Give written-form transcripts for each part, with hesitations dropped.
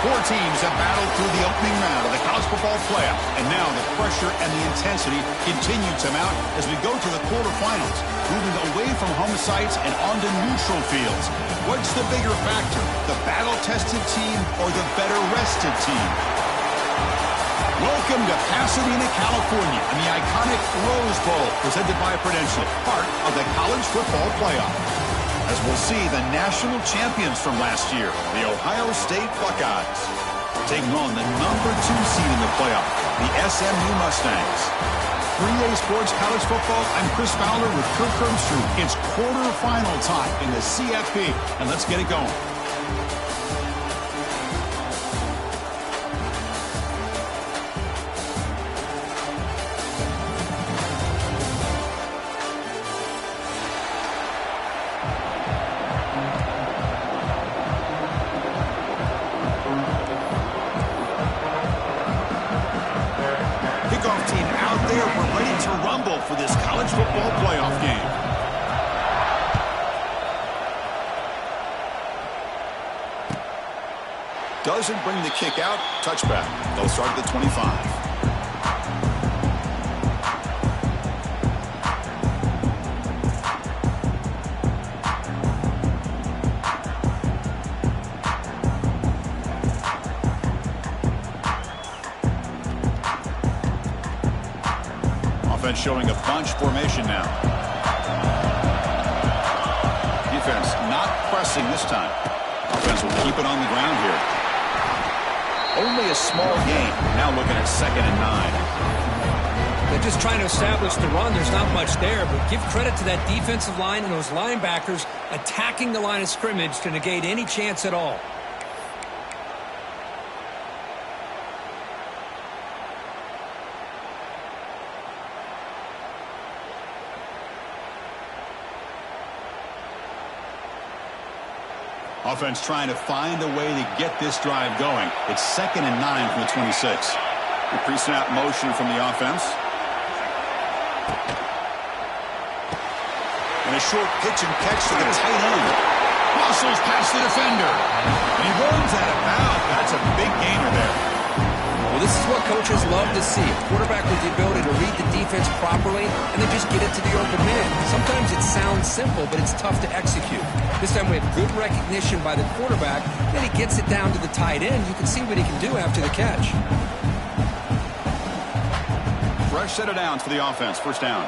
Four teams have battled through the opening round of the college football playoff, and now the pressure and the intensity continue to mount as we go to the quarterfinals, moving away from home sites and onto neutral fields. What's the bigger factor, the battle-tested team or the better-rested team? Welcome to Pasadena, California, and the iconic Rose Bowl, presented by Prudential, part of the college football playoff. As we'll see, the national champions from last year, the Ohio State Buckeyes, taking on the number 2 seed in the playoff, the SMU Mustangs. 3A Sports College Football, I'm Chris Fowler with Kirk Herbstreit. It's quarterfinal time in the CFP, and let's get it going. For this college football playoff game. Doesn't bring the kick out. Touchback. They'll start at the 25. Showing a bunch formation now. Defense not pressing this time. Offense will keep it on the ground here. Only a small gain. Now looking at 2nd and 9. They're just trying to establish the run. There's not much there, but give credit to that defensive line and those linebackers attacking the line of scrimmage to negate any chance at all. Offense trying to find a way to get this drive going. It's 2nd and 9 from the 26. The pre-snap motion from the offense. And a short pitch and catch to the tight end. Muscles past the defender. And he runs out of bounds. That's a big gainer there. Well, this is what coaches love to see. A quarterback with the ability to read the defense properly and then just get it to the open man. Sometimes it sounds simple, but it's tough to execute. This time we have good recognition by the quarterback. Then he gets it down to the tight end. You can see what he can do after the catch. Fresh set of downs for the offense. First down.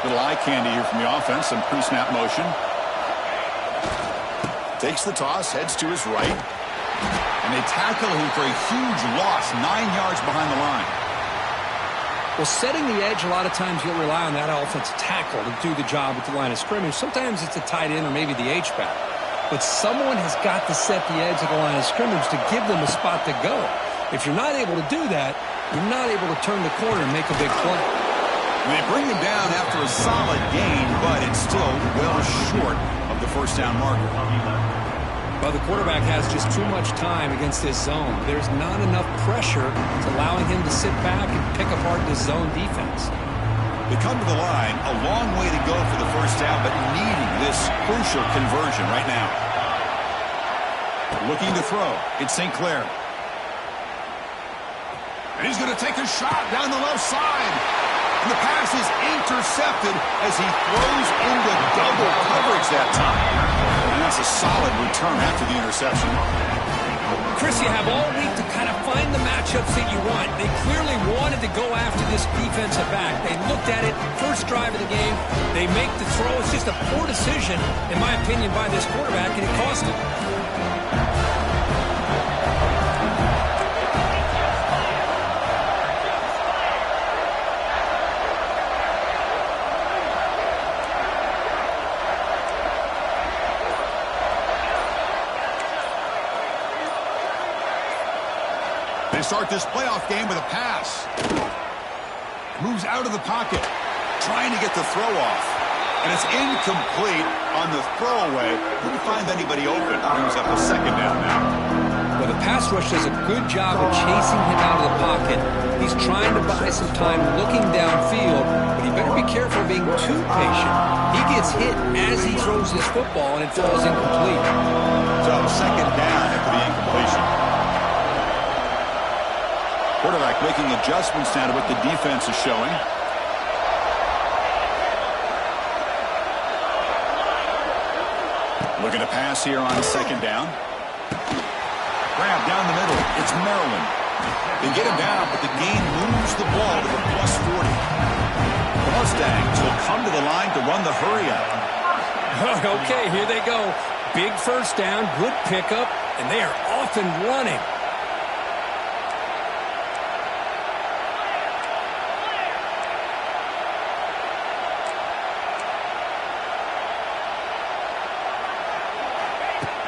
Little eye candy here from the offense. Some pre-snap motion. Takes the toss, heads to his right. And they tackle him for a huge loss, 9 yards behind the line. Well, setting the edge, a lot of times you'll rely on that offensive tackle to do the job at the line of scrimmage. Sometimes it's a tight end or maybe the H-back. But someone has got to set the edge of the line of scrimmage to give them a spot to go. If you're not able to do that, you're not able to turn the corner and make a big play. They bring him down after a solid gain, but it's still well short of the first down marker. Well, the quarterback has just too much time against this zone. There's not enough pressure to allowing him to sit back and pick apart this zone defense. They come to the line, a long way to go for the first down, but needing this crucial conversion right now. Looking to throw. It's St. Clair. And he's going to take a shot down the left side. And the pass is intercepted as he throws into double coverage that time. And that's a solid return after the interception. Chris, you have all week to kind of find the matchups that you want. They clearly wanted to go after this defensive back. They looked at it, first drive of the game. They make the throw. It's just a poor decision, in my opinion, by this quarterback, and it cost him. Start this playoff game with a pass. Moves out of the pocket, trying to get the throw off. And it's incomplete on the throwaway. Couldn't find anybody open. Brings up a 2nd down now. Well, the pass rush does a good job of chasing him out of the pocket. He's trying to buy some time looking downfield, but he better be careful being too patient. He gets hit as as he throws this football, and it falls incomplete. So second down after the incompletion. Quarterback making adjustments now to what the defense is showing. Looking to pass here on second down. Grab down the middle. It's Maryland. They get him down, but the gain moves the ball to the +40. The Mustangs will come to the line to run the hurry-up. Okay, here they go. Big first down, good pickup, and they are off and running.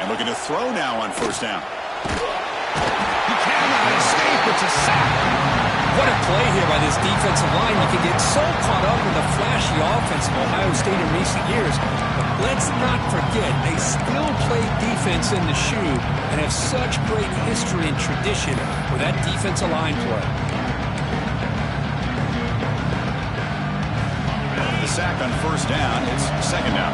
And looking to throw now on first down. He cannot escape. It's a sack. What a play here by this defensive line. You can get so caught up in the flashy offense of Ohio State in recent years. But let's not forget, they still play defense in the shoe and have such great history and tradition with that defensive line play. The sack on first down. It's second down.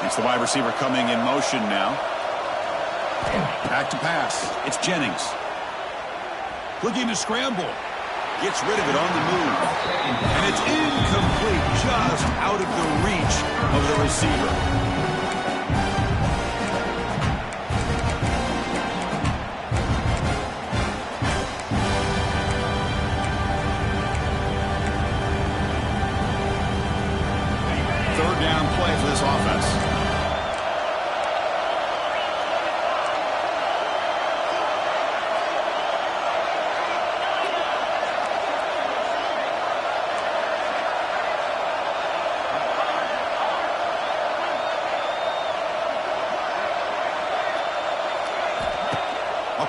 It's the wide receiver coming in motion now. Back to pass. It's Jennings. Looking to scramble. Gets rid of it on the move. And it's incomplete, just out of the reach of the receiver. Third down play for this offense.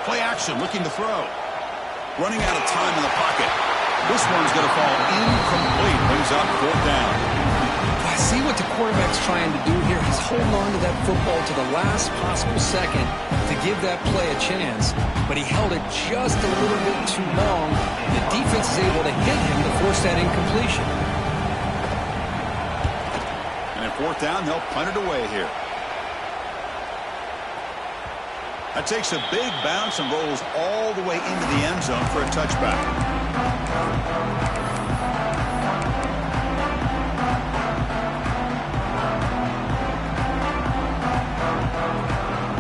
Play action, looking to throw. Running out of time in the pocket. This one's going to fall incomplete. Brings up fourth down. I see what the quarterback's trying to do here. He's holding on to that football to the last possible second to give that play a chance. But he held it just a little bit too long. The defense is able to hit him to force that incompletion. And at fourth down, they'll punt it away here. That takes a big bounce and rolls all the way into the end zone for a touchback.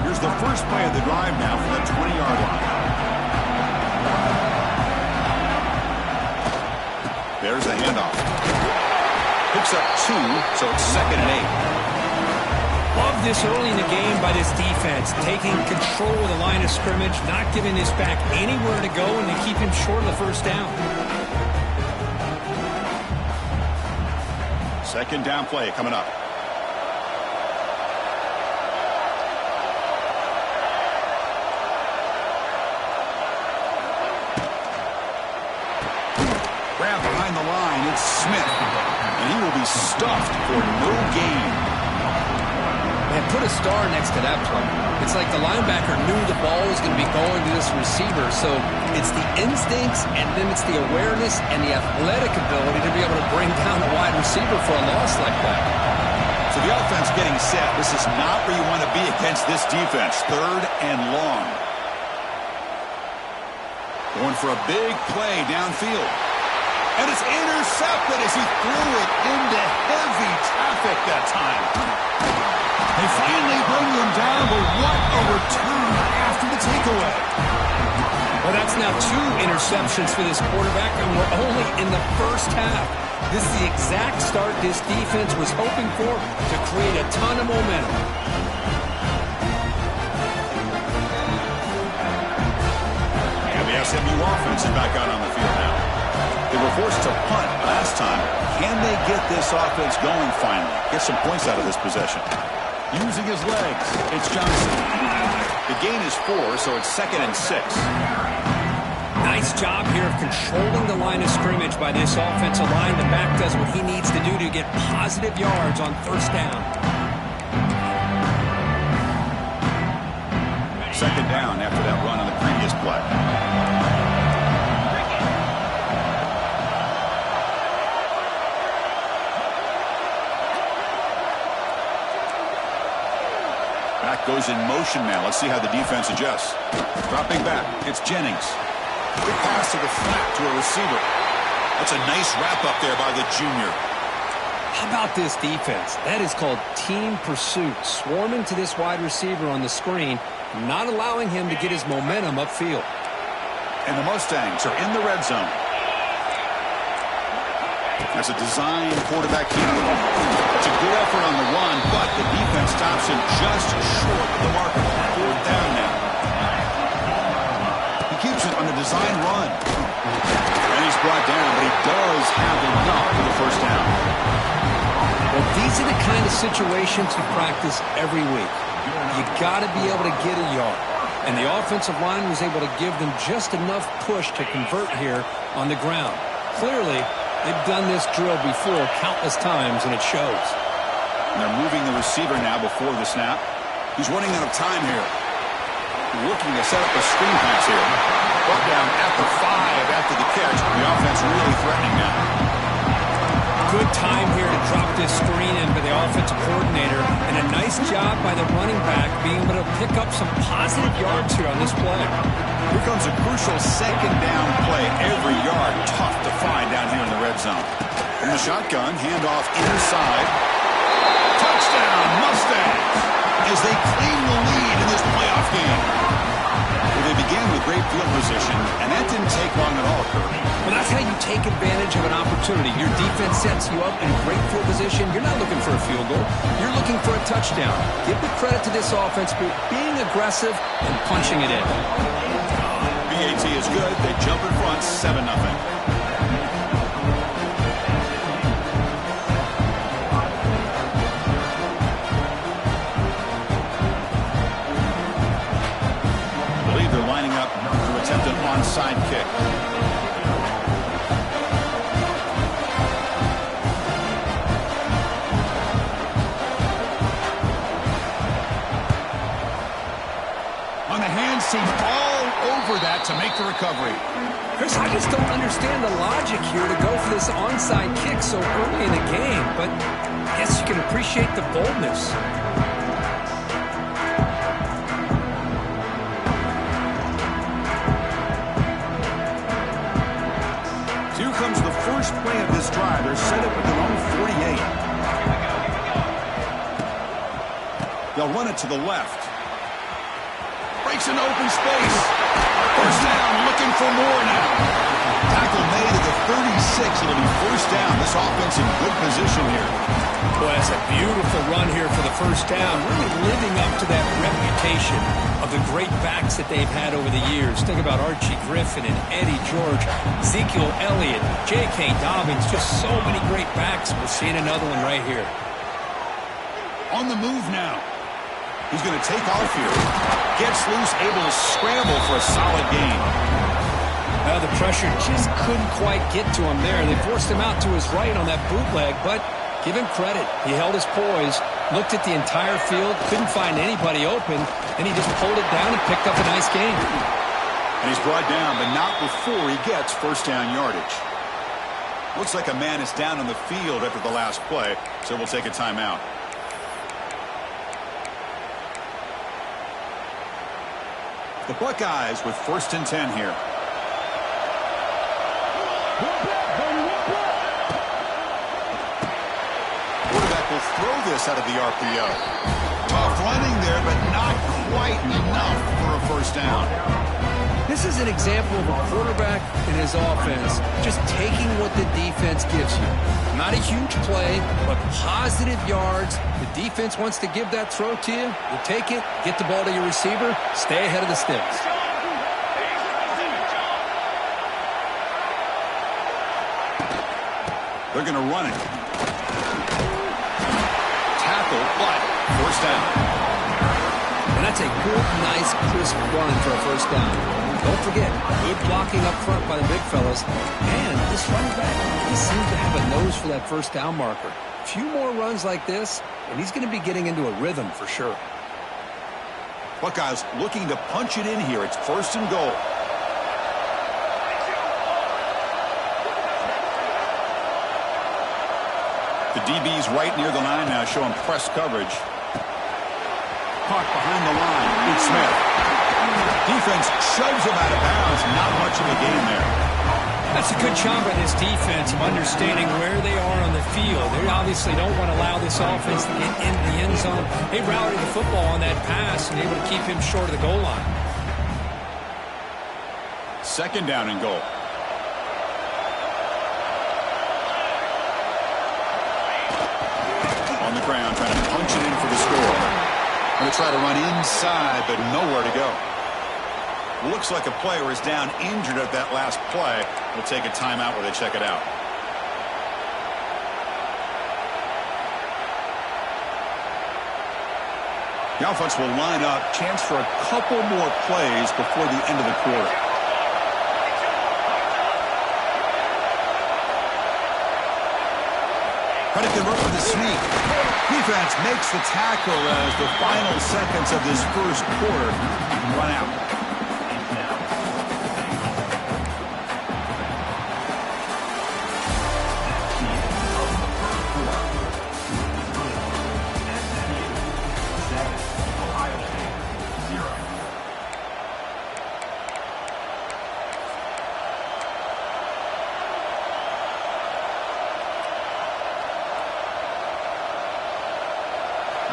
Here's the first play of the drive now from the 20-yard line. There's the handoff. Picks up 2, so it's second and 8. Love this early in the game by this defense, taking control of the line of scrimmage, not giving this back anywhere to go, and they keep him short of the first down. Second down play coming up. Grab behind the line, it's Smith, and he will be stuffed for no gain. And put a star next to that play. It's like the linebacker knew the ball was going to be going to this receiver. So it's the instincts, and then it's the awareness and the athletic ability to be able to bring down a wide receiver for a loss like that. So the offense getting set. This is not where you want to be against this defense. Third and long. Going for a big play downfield. And it's intercepted as he threw it into heavy traffic that time. They finally bring him down, but what a return after the takeaway. Well, that's now 2 interceptions for this quarterback, and we're only in the first half. This is the exact start this defense was hoping for to create a ton of momentum. And the SMU offense is back out on the field now. They were forced to punt last time. Can they get this offense going finally? Get some points out of this possession. Using his legs, it's Johnson. The gain is 4, so it's second and 6. Nice job here of controlling the line of scrimmage by this offensive line. The back does what he needs to do to get positive yards on first down. Second down after that run on the previous play. Back goes in motion now. Let's see how the defense adjusts. Dropping back. It's Jennings. Quick pass to the flat to a receiver. That's a nice wrap up there by the junior. How about this defense? That is called team pursuit. Swarming to this wide receiver on the screen, not allowing him to get his momentum upfield. And the Mustangs are in the red zone. That's a design quarterback keeper. It's a good effort on the run, but the defense stops him just short of the marker. 4th down now. He keeps it on the design run. And he's brought down, but he does have enough for the first down. Well, these are the kind of situations you practice every week. You got to be able to get a yard. And the offensive line was able to give them just enough push to convert here on the ground. Clearly, they've done this drill before countless times, and it shows. And they're moving the receiver now before the snap. He's running out of time here. Looking to set up a screen pass here. Brought down at the 5 after the catch. The offense really threatening now. Good time here to drop this screen in by the offensive coordinator, and a nice job by the running back being able to pick up some positive yards here on this play. Here comes a crucial 2nd down play. Every yard tough to find down here in the red zone. From the shotgun, handoff inside. Touchdown, Mustangs, as they claim the lead in this playoff game. Well, they began with great field position, and that didn't take long at all, Kirby. Well, that's how you take advantage of an opportunity. Your defense sets you up in great field position. You're not looking for a field goal. You're looking for a touchdown. Give the credit to this offense for being aggressive and punching it in. BAT is good. They jump in front, 7-0. They're lining up to attempt an onside kick. On the hands team, all over that to make the recovery. Chris, I just don't understand the logic here to go for this onside kick so early in the game, but I guess you can appreciate the boldness. Comes the first play of this drive. They're set up with their own 48. They'll run it to the left. Breaks an open space. First down, looking for more now. Tackle made at the 36. It'll be first down. This offense in good position here. Boy, that's a beautiful run here for the first down. Really living up to that reputation of the great backs that they've had over the years. Think about Archie Griffin and Eddie George, Ezekiel Elliott, J.K. Dobbins, just so many great backs. We're seeing another one right here. On the move now. He's going to take off here. Gets loose, able to scramble for a solid gain. Well, the pressure just couldn't quite get to him there. They forced him out to his right on that bootleg, but give him credit. He held his poise, looked at the entire field, couldn't find anybody open, and he just pulled it down and picked up a nice gain. And he's brought down, but not before he gets first down yardage. Looks like a man is down on the field after the last play, so we'll take a timeout. The Buckeyes with 1st and 10 here. Quarterback will throw this out of the RPO. Tough running there, but not quite enough for a first down. This is an example of a quarterback and his offense just taking what the defense gives you. Not a huge play, but positive yards. The defense wants to give that throw to you. You take it, get the ball to your receiver, stay ahead of the sticks. They're going to run it. Tackle, but first down. And that's a good, nice, crisp run for a first down. Don't forget, good blocking up front by the big fellas. And this running back, he seems to have a nose for that first down marker. A few more runs like this, and he's going to be getting into a rhythm for sure. Buckeyes looking to punch it in here. It's 1st and goal. The DB's right near the line now, showing press coverage. Caught behind the line. It's Smith. Defense shoves him out of bounds. Not much of a gain there. That's a good job by this defense of understanding where they are on the field. They obviously don't want to allow this offense to get into the end zone. They routed the football on that pass and able to keep him short of the goal line. Second down and goal. On the ground, trying to punch it in for the score. Going to try to run inside, but nowhere to go. Looks like a player is down injured at that last play. We'll take a timeout where they check it out. The offense will line up. Chance for a couple more plays before the end of the quarter. Trying to convert with the sneak. Defense makes the tackle as the final seconds of this first quarter run out.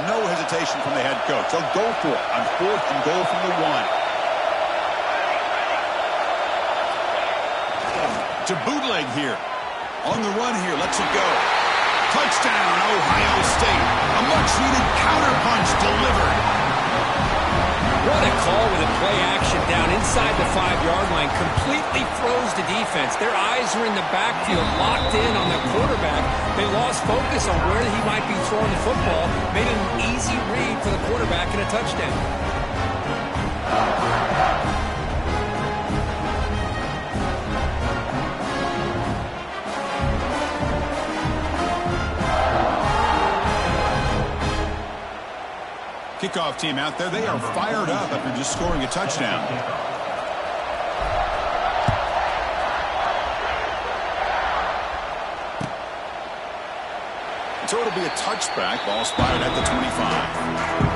No hesitation from the head coach. They'll go for it on 4th and goal from the 1. To bootleg here. On the run here. Lets it go. Touchdown, Ohio State. A much-needed counterpunch delivered. What a call with a play action down inside the 5-yard line. Completely froze the defense. Their eyes were in the backfield, locked in on the quarterback. They lost focus on where he might be throwing the football. Made an easy read for the quarterback and a touchdown. Kickoff team out there. They are fired up after just scoring a touchdown. So it'll be a touchback. Ball spotted at the 25.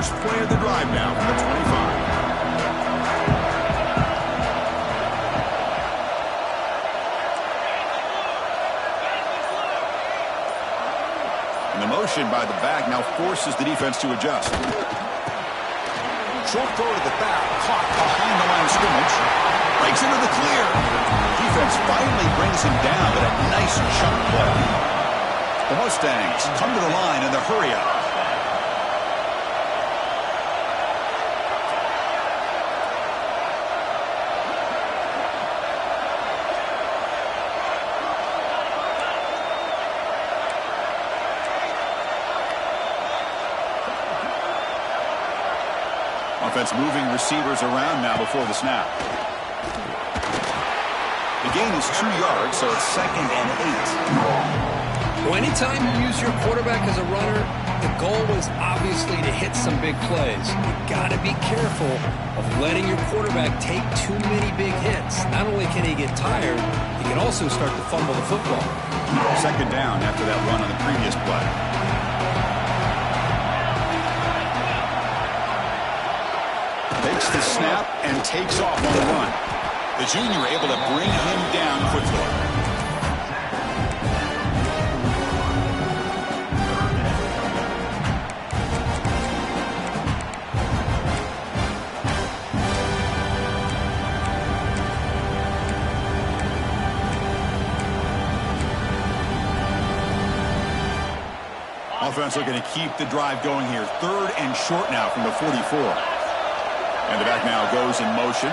Play of the drive now from the 25. And the motion by the back now forces the defense to adjust. Short throw to the back, caught behind the line of scrimmage. Breaks into the clear. Defense finally brings him down, but a nice chunk play. The Mustangs come to the line in the hurry-up. Offense moving receivers around now before the snap. The gain is 2 yards, so it's 2nd and 8. Well, anytime you use your quarterback as a runner, the goal is obviously to hit some big plays. You've got to be careful of letting your quarterback take too many big hits. Not only can he get tired, he can also start to fumble the football. 2nd down after that run on the previous play. Takes the snap and takes off on the run. The junior able to bring him down quickly. Offense looking to keep the drive going here. 3rd and short now from the 44. And the back now goes in motion.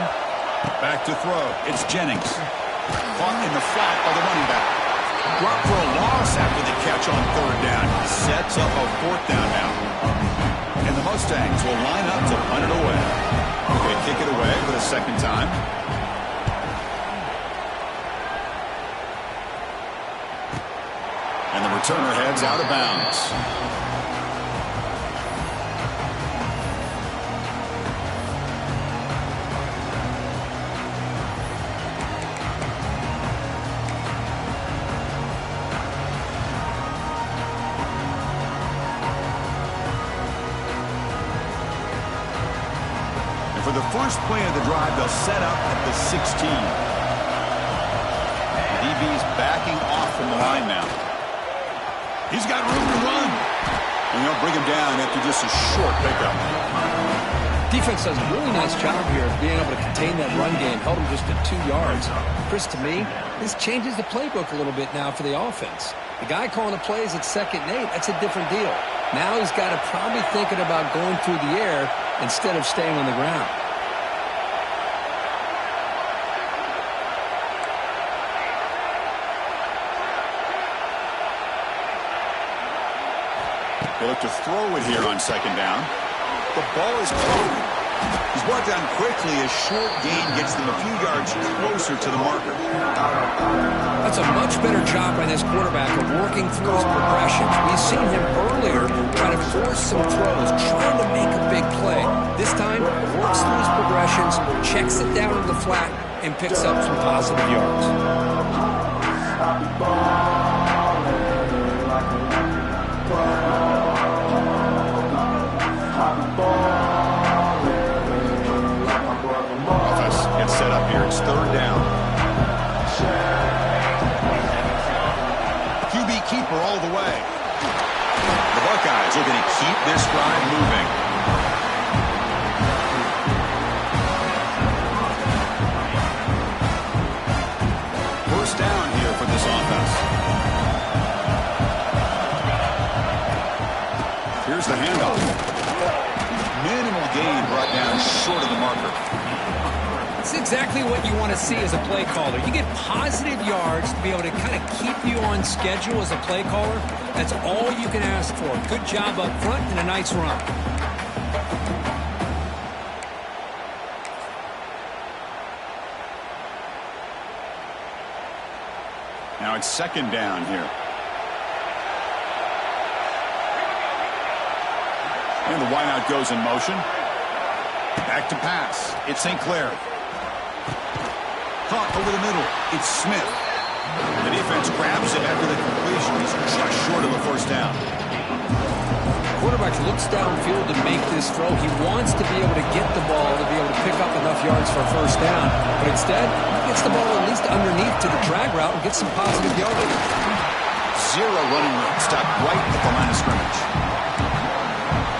Back to throw. It's Jennings. Caught in the flat by the running back. Brought for a loss after the catch on 3rd down. Sets up a 4th down now. And the Mustangs will line up to punt it away. They kick it away for the 2nd time. Returner heads out of bounds. And for the first play of the drive, they'll set up at the 16. The DB's backing off from the line now. He's got room to run. And they'll bring him down after just a short pickup. Defense does a really nice job here of being able to contain that run game. Held him just at 2 yards. Chris, to me, this changes the playbook a little bit now for the offense. The guy calling the plays at 2nd and 8, that's a different deal. Now he's got to probably thinking about going through the air instead of staying on the ground. They look to throw it here on 2nd down. The ball is close. He's brought down quickly. A short gain gets them a few yards closer to the marker. That's a much better job by this quarterback of working through his progressions. We've seen him earlier try to force some throws, trying to make a big play. This time, works through his progressions, checks it down to the flat, and picks up some positive yards. Offense gets set up here. It's 3rd down. QB keeper all the way. The Buckeyes looking to keep this drive moving. First down here for this offense. Here's the handoff. Minimal gain brought down short of the marker. It's exactly what you want to see as a play caller. You get positive yards to be able to kind of keep you on schedule as a play caller. That's all you can ask for. Good job up front and a nice run. Now it's 2nd down here. And the wideout goes in motion. Back to pass. It's St. Clair. Caught over the middle. It's Smith. The defense grabs it after the completion. He's just short of the 1st down. Quarterback looks downfield to make this throw. He wants to be able to get the ball to be able to pick up enough yards for a 1st down. But instead, he gets the ball at least underneath to the drag route and gets some positive yardage. 0 running room. Stopped right at the line of scrimmage.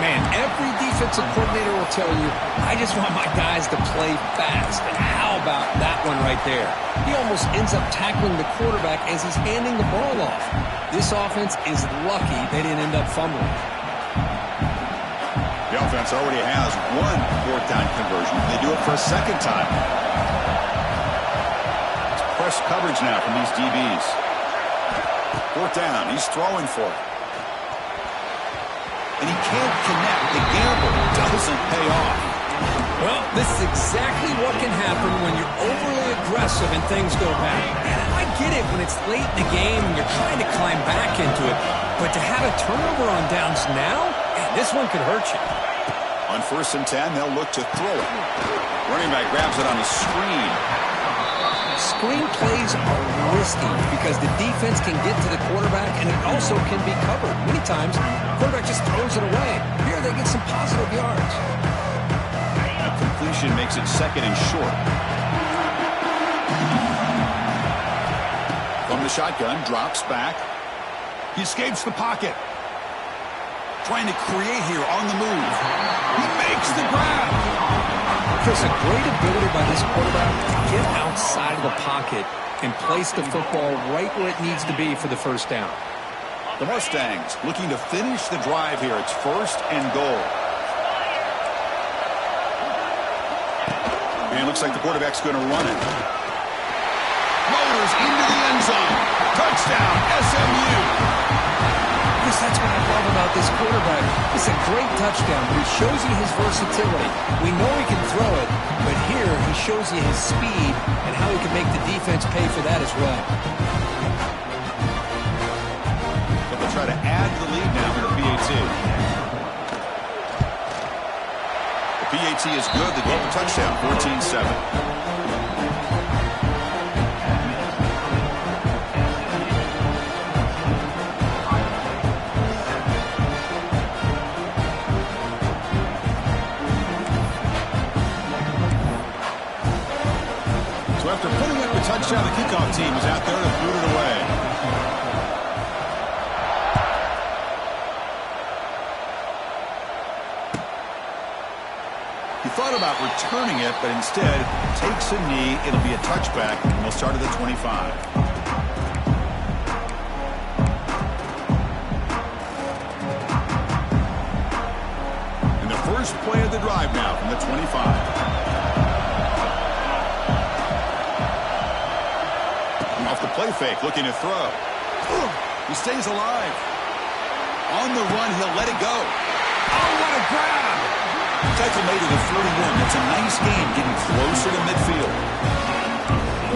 Man, every defensive coordinator will tell you, I just want my guys to play fast. And how about that one right there? He almost ends up tackling the quarterback as he's handing the ball off. This offense is lucky they didn't end up fumbling. The offense already has 1 4th down conversion. They do it for a 2nd time. It's press coverage now from these DBs. 4th down. He's throwing for it. And he can't connect. The gamble doesn't pay off. Well, this is exactly what can happen when you're overly aggressive and things go bad. And I get it when it's late in the game and you're trying to climb back into it. But to have a turnover on downs now, man, this one could hurt you. On 1st and 10, they'll look to throw it. Running back grabs it on a screen. Screen plays are risky because the defense can get to the quarterback and it also can be covered. Many times, the quarterback just throws it away. Here they get some positive yards. A completion makes it 2nd and short. From the shotgun, drops back. He escapes the pocket. Trying to create here on the move. He makes the grab. Chris, a great ability by this quarterback to get outside of the pocket and place the football right where it needs to be for the 1st down. The Mustangs looking to finish the drive here. It's 1st and goal. And it looks like the quarterback's going to run it. Motors into the end zone. Touchdown, SMU. That's what I love about this quarterback. It's a great touchdown, but he shows you his versatility. We know he can throw it, but here he shows you his speed and how he can make the defense pay for that as well. The to try to add to the lead now in the PAT. The PAT is good. They go up a touchdown, 14-7. After putting up a touchdown, the kickoff team is out there to boot it away. He thought about returning it, but instead takes a knee. It'll be a touchback, and we'll start at the 25. And the first play of the drive now from the 25. Off the play fake, looking to throw. He stays alive. On the run, he'll let it go. Oh, what a grab! Tackle made to the 41. That's a nice game, getting closer to midfield.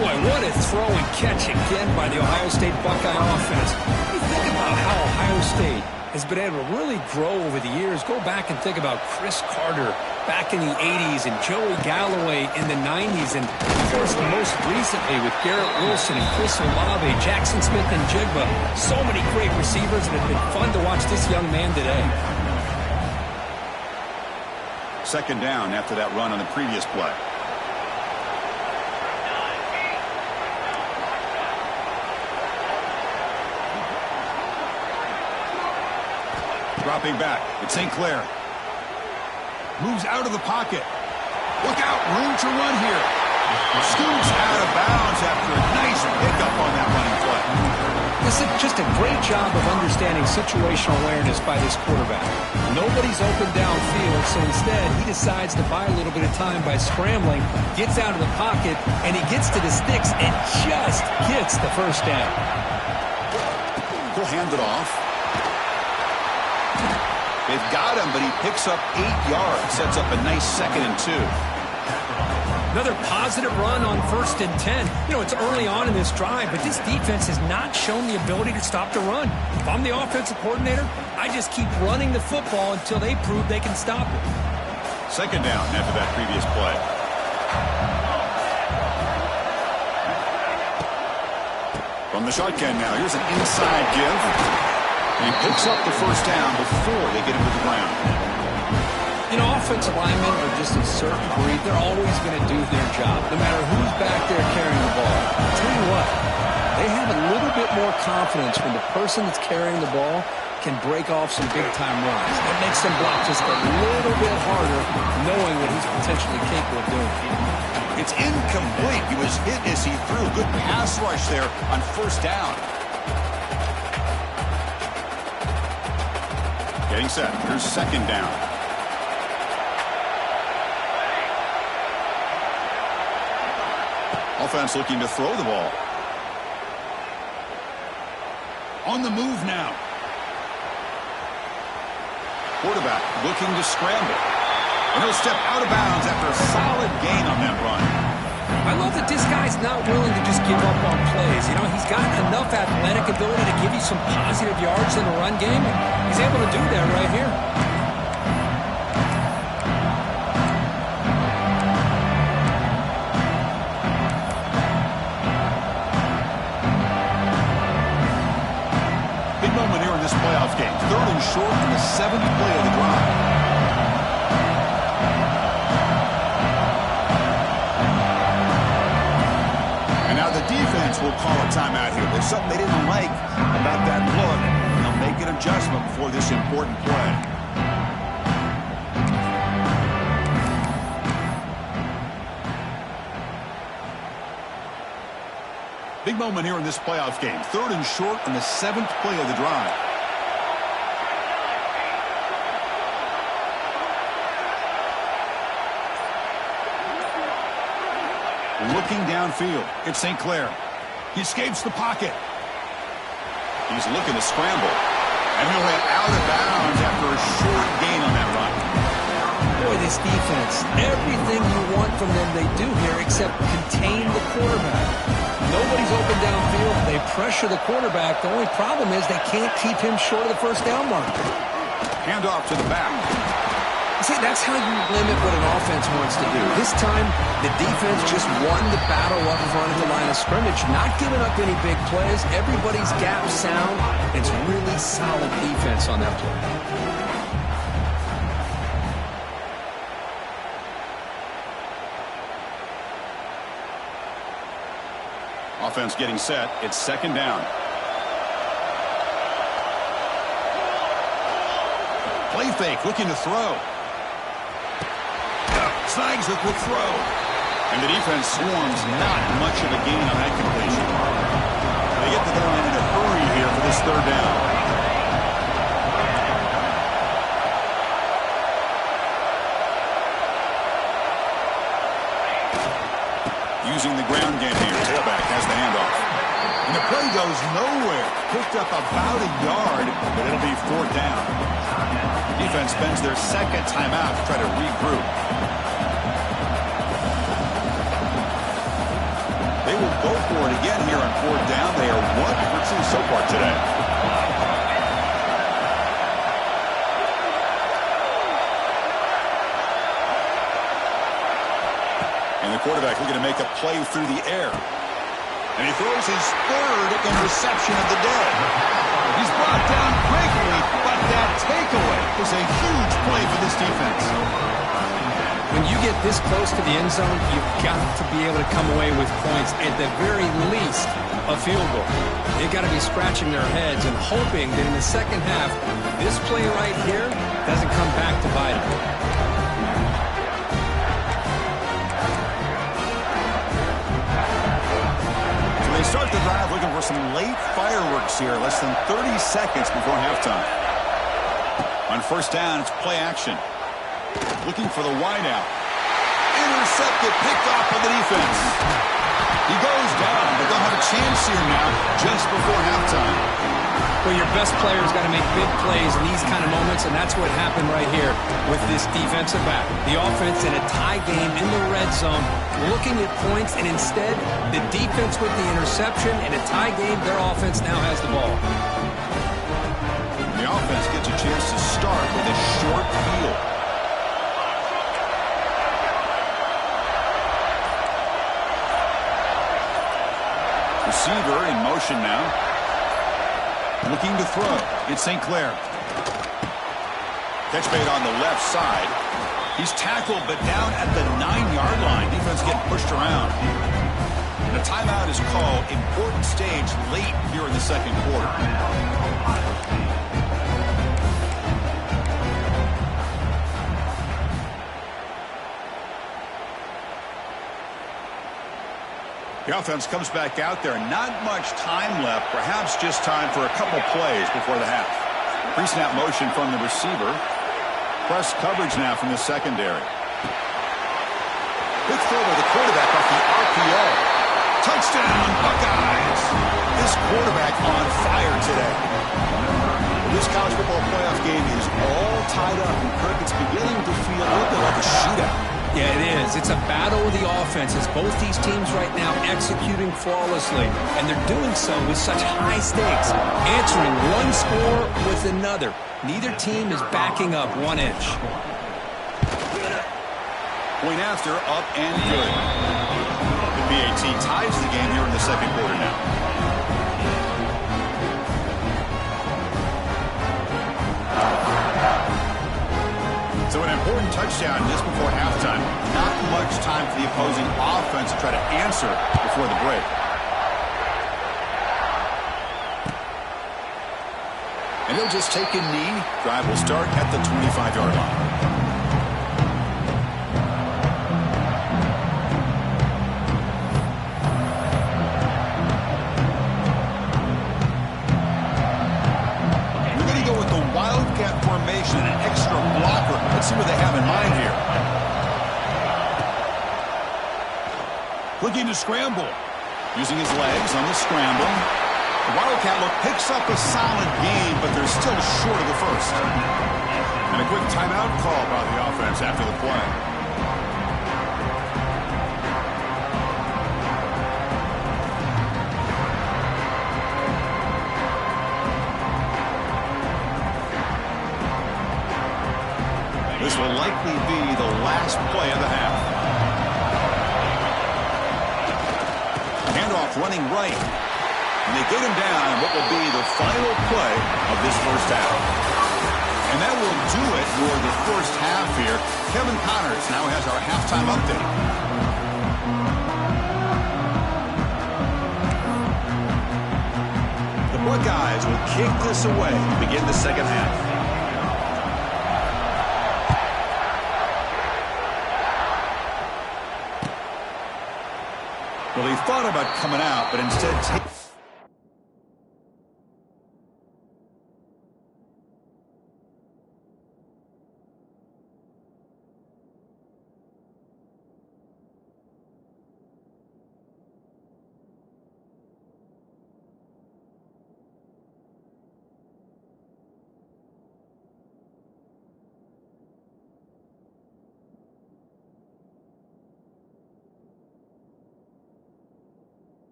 Boy, what a throw and catch again by the Ohio State Buckeye offense. You think about how Ohio State has been able to really grow over the years. Go back and think about Chris Carter back in the 80s and Joey Galloway in the 90s. And, of course, most recently with Garrett Wilson and Chris Olave, Jackson Smith and Jigba. So many great receivers, and it's been fun to watch this young man today. Second down after that run on the previous play. Dropping back, it's St. Clair. Moves out of the pocket. Look out, room to run here. Scoots out of bounds after a nice pickup on that running play. This is just a great job of understanding situational awareness by this quarterback. Nobody's open downfield, so instead he decides to buy a little bit of time by scrambling, gets out of the pocket, and he gets to the sticks and just gets the first down. He'll hand it off. They've got him, but he picks up 8 yards. Sets up a nice 2nd and 2. Another positive run on 1st and 10. You know, it's early on in this drive, but this defense has not shown the ability to stop the run. If I'm the offensive coordinator, I just keep running the football until they prove they can stop it. Second down after that previous play. From the shotgun now, here's an inside give. And he picks up the first down before they get him to the ground. You know, offensive linemen are just a certain breed. They're always going to do their job, no matter who's back there carrying the ball. I'll tell you what, they have a little bit more confidence when the person that's carrying the ball can break off some big-time runs. It makes them block just a little bit harder, knowing what he's potentially capable of doing. It's incomplete. He was hit as he threw. Good pass rush there on first down. Getting set. Here's second down. Offense looking to throw the ball. On the move now. Quarterback looking to scramble. And he'll step out of bounds after a solid gain on that run. I love that this guy's not willing to just give up on plays. You know, he's got enough athletic ability to give you some positive yards in the run game. He's able to do that right here. Big moment here in this playoff game. 3rd and short on the 7th play of the drive. Defense will call a timeout here. There's something they didn't like about that look. They'll make an adjustment before this important play. Big moment here in this playoff game. 3rd and short on the 7th play of the drive. Looking downfield, it's St. Clair. He escapes the pocket. He's looking to scramble. And he'll head out of bounds after a short gain on that run. Boy, this defense, everything you want from them they do here except contain the quarterback. Nobody's open downfield. They pressure the quarterback. The only problem is they can't keep him short of the first down mark. Handoff to the back. See, that's how you limit what an offense wants to do. This time, the defense just won the battle up front at the line of scrimmage, not giving up any big plays. Everybody's gap sound. It's really solid defense on that play. Offense getting set. It's second down. Play fake, looking to throw. Snags a quick throw. And the defense swarms, not much of a gain on that completion. They get to the line in a hurry here for this third down. Using the ground game here. Tailback has the handoff. And the play goes nowhere. Picked up about a yard, but it'll be fourth down. Defense spends their second timeout to try to regroup. They will go for it again here on fourth down. They are 1 for 2 so far today. And the quarterback looking to make a play through the air. And he throws his third interception of the day. He's brought down quickly, but that takeaway is a huge play for this defense. When you get this close to the end zone, you've got to be able to come away with points, at the very least, a field goal. They've got to be scratching their heads and hoping that in the second half, this play right here doesn't come back to bite them. So they start the drive looking for some late fireworks here, less than 30 seconds before halftime. On first down, it's play action. Looking for the wideout. Intercepted, picked off by the defense. He goes down, but they'll have a chance here now just before halftime. Well, your best player's got to make big plays in these kind of moments, and that's what happened right here with this defensive back. The offense in a tie game in the red zone, looking at points, and instead, the defense with the interception. In a tie game, their offense now has the ball. The offense gets a chance to start with a short field. Receiver in motion now. Looking to throw. It's St. Clair. Catch made on the left side. He's tackled, but down at the 9-yard line. Defense getting pushed around. And a timeout is called. Important stage late here in the second quarter. The offense comes back out there. Not much time left. Perhaps just time for a couple plays before the half. Pre-snap motion from the receiver. Press coverage now from the secondary. Quick throw by the quarterback off the RPO. Touchdown, Buckeyes. This quarterback on fire today. This college football playoff game is all tied up. And Kirk, it's beginning to feel a little bit like a shootout. Yeah, it is. It's a battle of the offenses. Both these teams right now executing flawlessly, and they're doing so with such high stakes, answering one score with another. Neither team is backing up 1 inch. Point after, up and good. The BAT ties the game here in the second quarter now. So an important touchdown just before halftime. Not much time for the opposing offense to try to answer before the break. And he'll just take a knee. Drive will start at the 25-yard line. Formation and an extra blocker. Let's see what they have in mind here. Looking to scramble. Using his legs on the scramble. The Wildcat look picks up a solid gain, but they're still short of the first. And a quick timeout call by the offense after the play. This will likely be the last play of the half. Handoff running right. And they get him down what will be the final play of this first half. And that will do it for the first half here. Kevin Connors now has our halftime update. The Buckeyes will kick this away to begin the second half. Well, he thought about coming out, but instead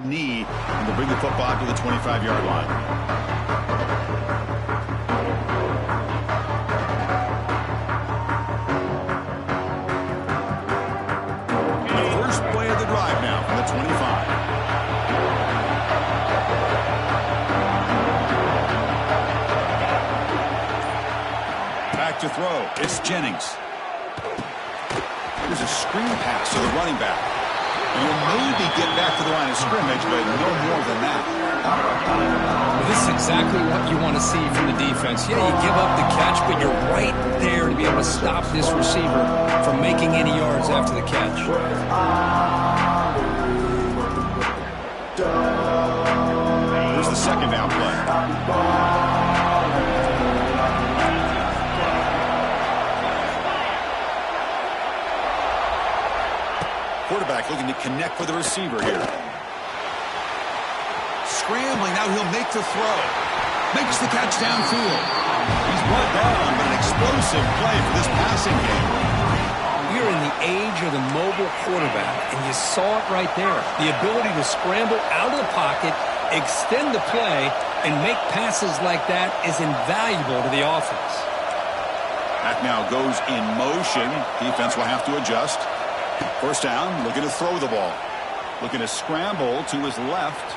knee and to bring the football to the 25-yard line. The first play of the drive now from the 25. Back to throw. It's Jennings. Here's a screen pass to the running back. And will maybe get back to the line of scrimmage, but no more than that. Well, this is exactly what you want to see from the defense. Yeah, you give up the catch, but you're right there to be able to stop this receiver from making any yards after the catch. Here's the second down play. Quarterback looking to connect with the receiver here. Scrambling, now he'll make the throw. Makes the catch downfield. He's brought down, but an explosive play for this passing game. We're in the age of the mobile quarterback, and you saw it right there. The ability to scramble out of the pocket, extend the play, and make passes like that is invaluable to the offense. That now goes in motion. Defense will have to adjust. First down, looking to throw the ball. Looking to scramble to his left.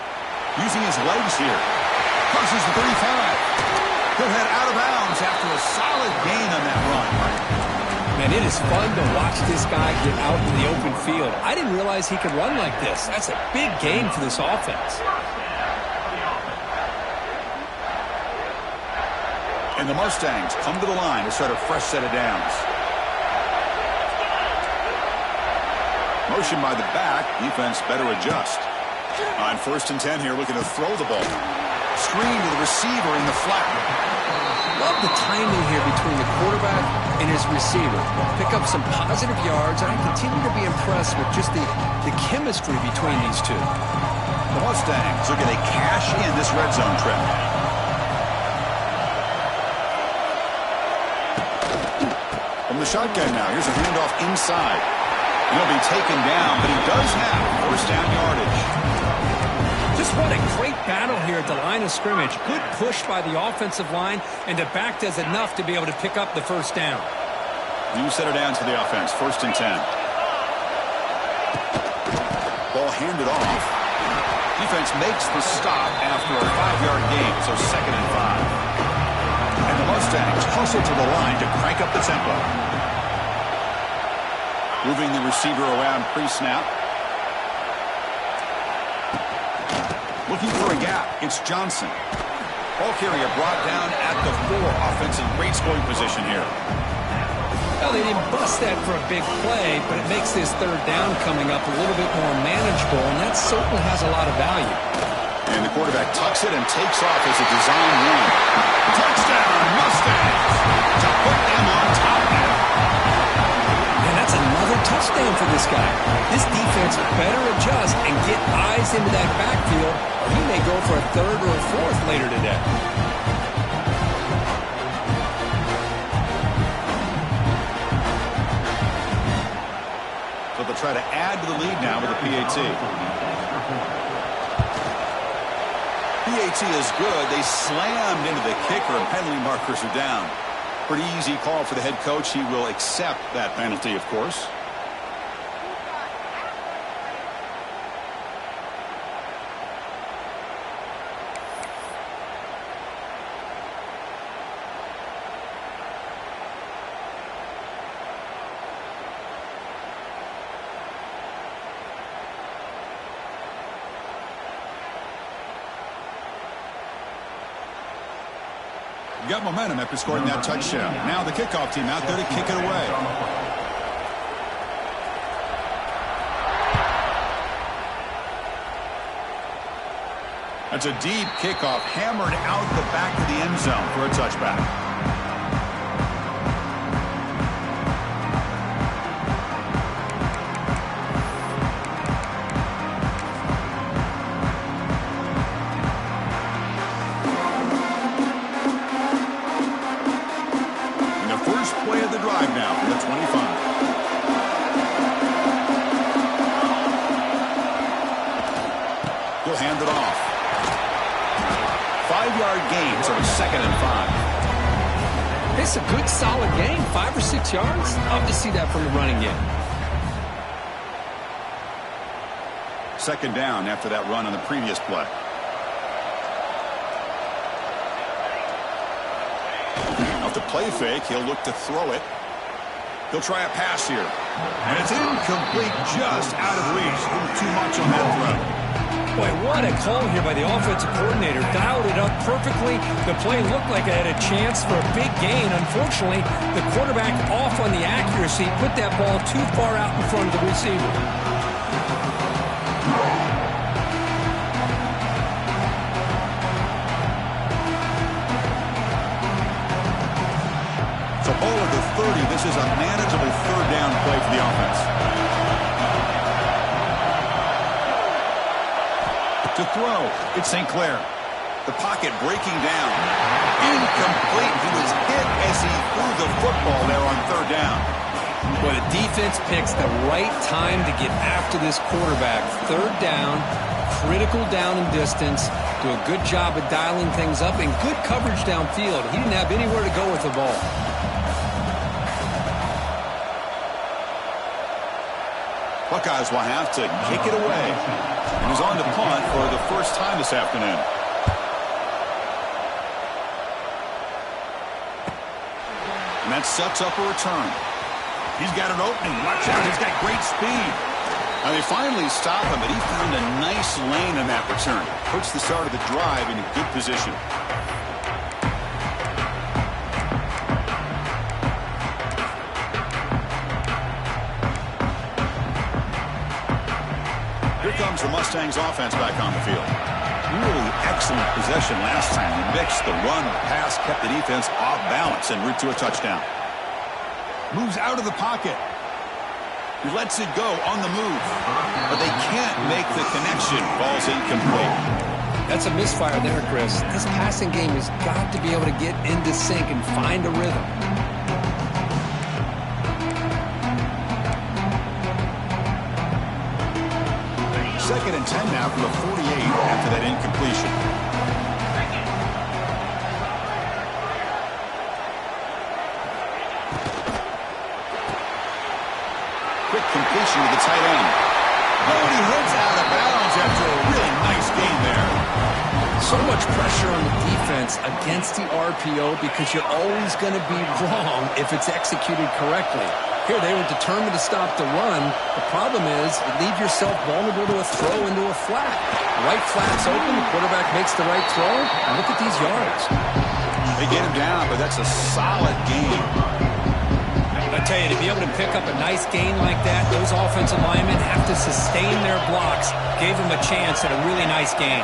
Using his legs here. Crosses the 35. He'll head out of bounds after a solid gain on that run. Man, it is fun to watch this guy get out in the open field. I didn't realize he could run like this. That's a big gain for this offense. And the Mustangs come to the line to start a fresh set of downs. Motion by the back. Defense better adjust. On 1st and 10 here, looking to throw the ball. Screen to the receiver in the flat. Love the timing here between the quarterback and his receiver. Pick up some positive yards, and I continue to be impressed with just the chemistry between these two. The Mustangs looking to cash in this red zone trip. From the shotgun now, here's a handoff inside. He'll be taken down, but he does have first down yardage. Just what a great battle here at the line of scrimmage. Good push by the offensive line, and the back does enough to be able to pick up the first down. You set her down to the offense, 1st and 10. Ball handed off. Defense makes the stop after a 5-yard gain, so 2nd and 5. And the Mustangs hustle to the line to crank up the tempo. Moving the receiver around pre-snap. Looking for a gap. It's Johnson. Ball carrier brought down at the 4. Offensive great scoring position here. Well, they didn't bust that for a big play, but it makes this 3rd down coming up a little bit more manageable, and that certainly has a lot of value. And the quarterback tucks it and takes off as a design run. Touchdown, Mustangs! To put them on top now. And that's another touchdown for this guy. This defense better adjust and get eyes into that backfield, or he may go for a 3rd or a 4th later today. So they'll try to add to the lead now with a PAT. PAT is good. They slammed into the kicker, and penalty markers are down. Pretty easy call for the head coach. He will accept that penalty, of course. Got momentum after scoring that touchdown. Now the kickoff team out there to kick it away. That's a deep kickoff, hammered out the back of the end zone for a touchback. Hand it off. 5-yard gain, so it's 2nd and 5. It's a good, solid game. 5 or 6 yards. Love to see that from the running game. 2nd down after that run on the previous play. Off the play fake, he'll look to throw it. He'll try a pass here. And it's incomplete, just out of reach. A little too much on that throw. Boy, what a call here by the offensive coordinator. Dialed it up perfectly. The play looked like it had a chance for a big gain. Unfortunately, the quarterback off on the accuracy, put that ball too far out in front of the receiver. So ball at the 30. This is a manageable 3rd down play for the offense. To throw, it's St. Clair. The pocket breaking down. Incomplete. He was hit as he threw the football there on 3rd down. Well, the defense picks the right time to get after this quarterback. 3rd down, critical down and distance. Do a good job of dialing things up and good coverage downfield. He didn't have anywhere to go with the ball. Buckeyes will have to kick it away. And he's on to punt for the first time this afternoon. And that sets up a return. He's got an opening. Watch out. He's got great speed. Now they finally stop him, but he found a nice lane in that return. Puts the start of the drive in a good position. Here comes the Mustangs offense back on the field. Really excellent possession last time. The mix, the run, the pass kept the defense off balance en route to a touchdown. Moves out of the pocket. He lets it go on the move. But they can't make the connection. Ball's incomplete. That's a misfire there, Chris. This passing game has got to be able to get into sync and find a rhythm. 2nd and 10 now from the 48 after that incompletion. Quick completion to the tight end. Oh, and he hits out of bounds after a really nice gain there. So much pressure on the defense against the RPO because you're always going to be wrong if it's executed correctly. Here they were determined to stop the run. The problem is you leave yourself vulnerable to a throw into a flat. Right flat's open, the quarterback makes the right throw, and look at these yards. They get him down, but that's a solid game. I tell you, to be able to pick up a nice gain like that, those offensive linemen have to sustain their blocks. Gave them a chance at a really nice gain.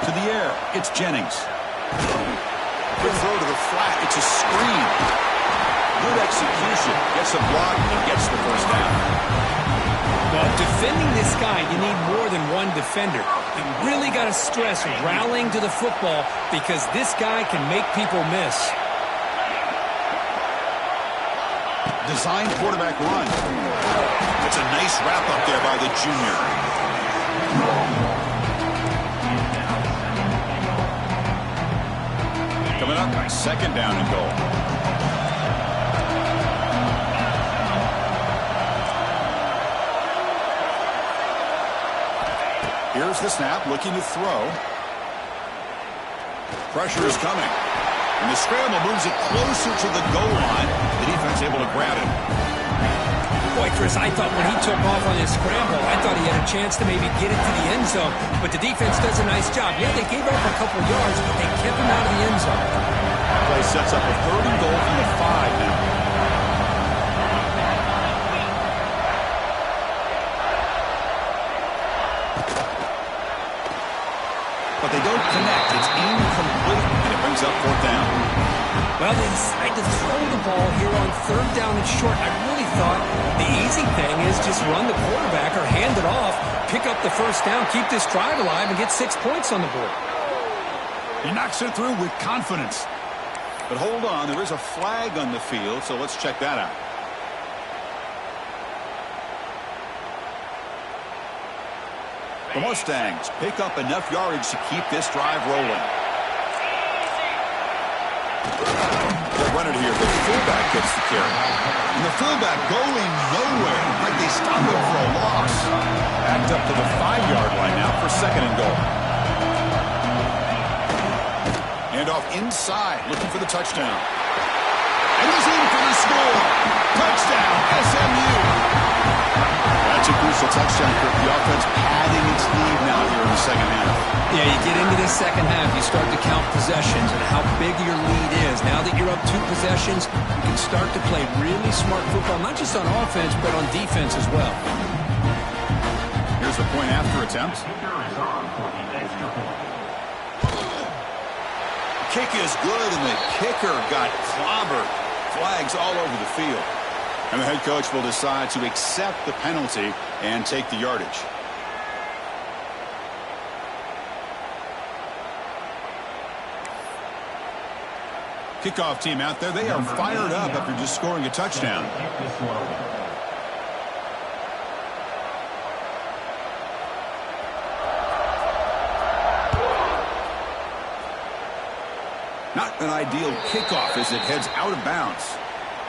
To the air, it's Jennings. Good throw to the flat, it's a screen. Good execution, gets a block, and gets the first down. Well, defending this guy, you need more than one defender. You really got to stress rallying to the football because this guy can make people miss. Design quarterback run. It's a nice wrap up there by the junior. Coming up, 2nd down and goal. Here's the snap, looking to throw. Pressure is coming. And the scramble moves it closer to the goal line. The defense able to grab it. Boy, Chris, I thought when he took off on his scramble, I thought he had a chance to maybe get it to the end zone. But the defense does a nice job. Yeah, they gave up a couple yards, but they kept him out of the end zone. Play sets up a 3rd and goal from the 5 now. But they don't connect. It's incomplete, and it brings up 4th down. Well, they decide to throw the ball here on 3rd down and short. I really thought the easy thing is just run the quarterback or hand it off, pick up the 1st down, keep this drive alive, and get 6 points on the board. He knocks it through with confidence. But hold on, there is a flag on the field, so let's check that out. The Mustangs pick up enough yardage to keep this drive rolling. They'll run it here. The fullback gets the carry. And the fullback going nowhere. Like they stop him for a loss. Backed up to the 5-yard line now for 2nd and goal. And off inside, looking for the touchdown. And he's in for the score. Touchdown, SMU. That's a crucial touchdown for the offense, padding its lead now here in the 2nd half. Yeah, you get into this 2nd half, you start to count possessions and how big your lead is. Now that you're up 2 possessions, you can start to play really smart football, not just on offense, but on defense as well. Here's the point after attempt. Kick is good, and the kicker got clobbered. Flags all over the field. And the head coach will decide to accept the penalty and take the yardage. Kickoff team out there, they are fired up after just scoring a touchdown. Not an ideal kickoff as it heads out of bounds.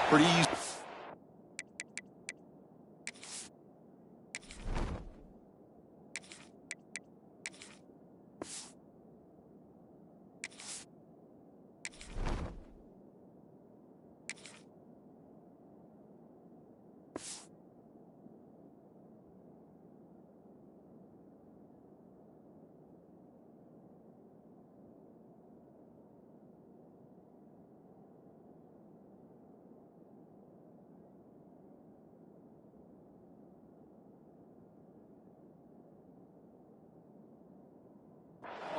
Pretty easy.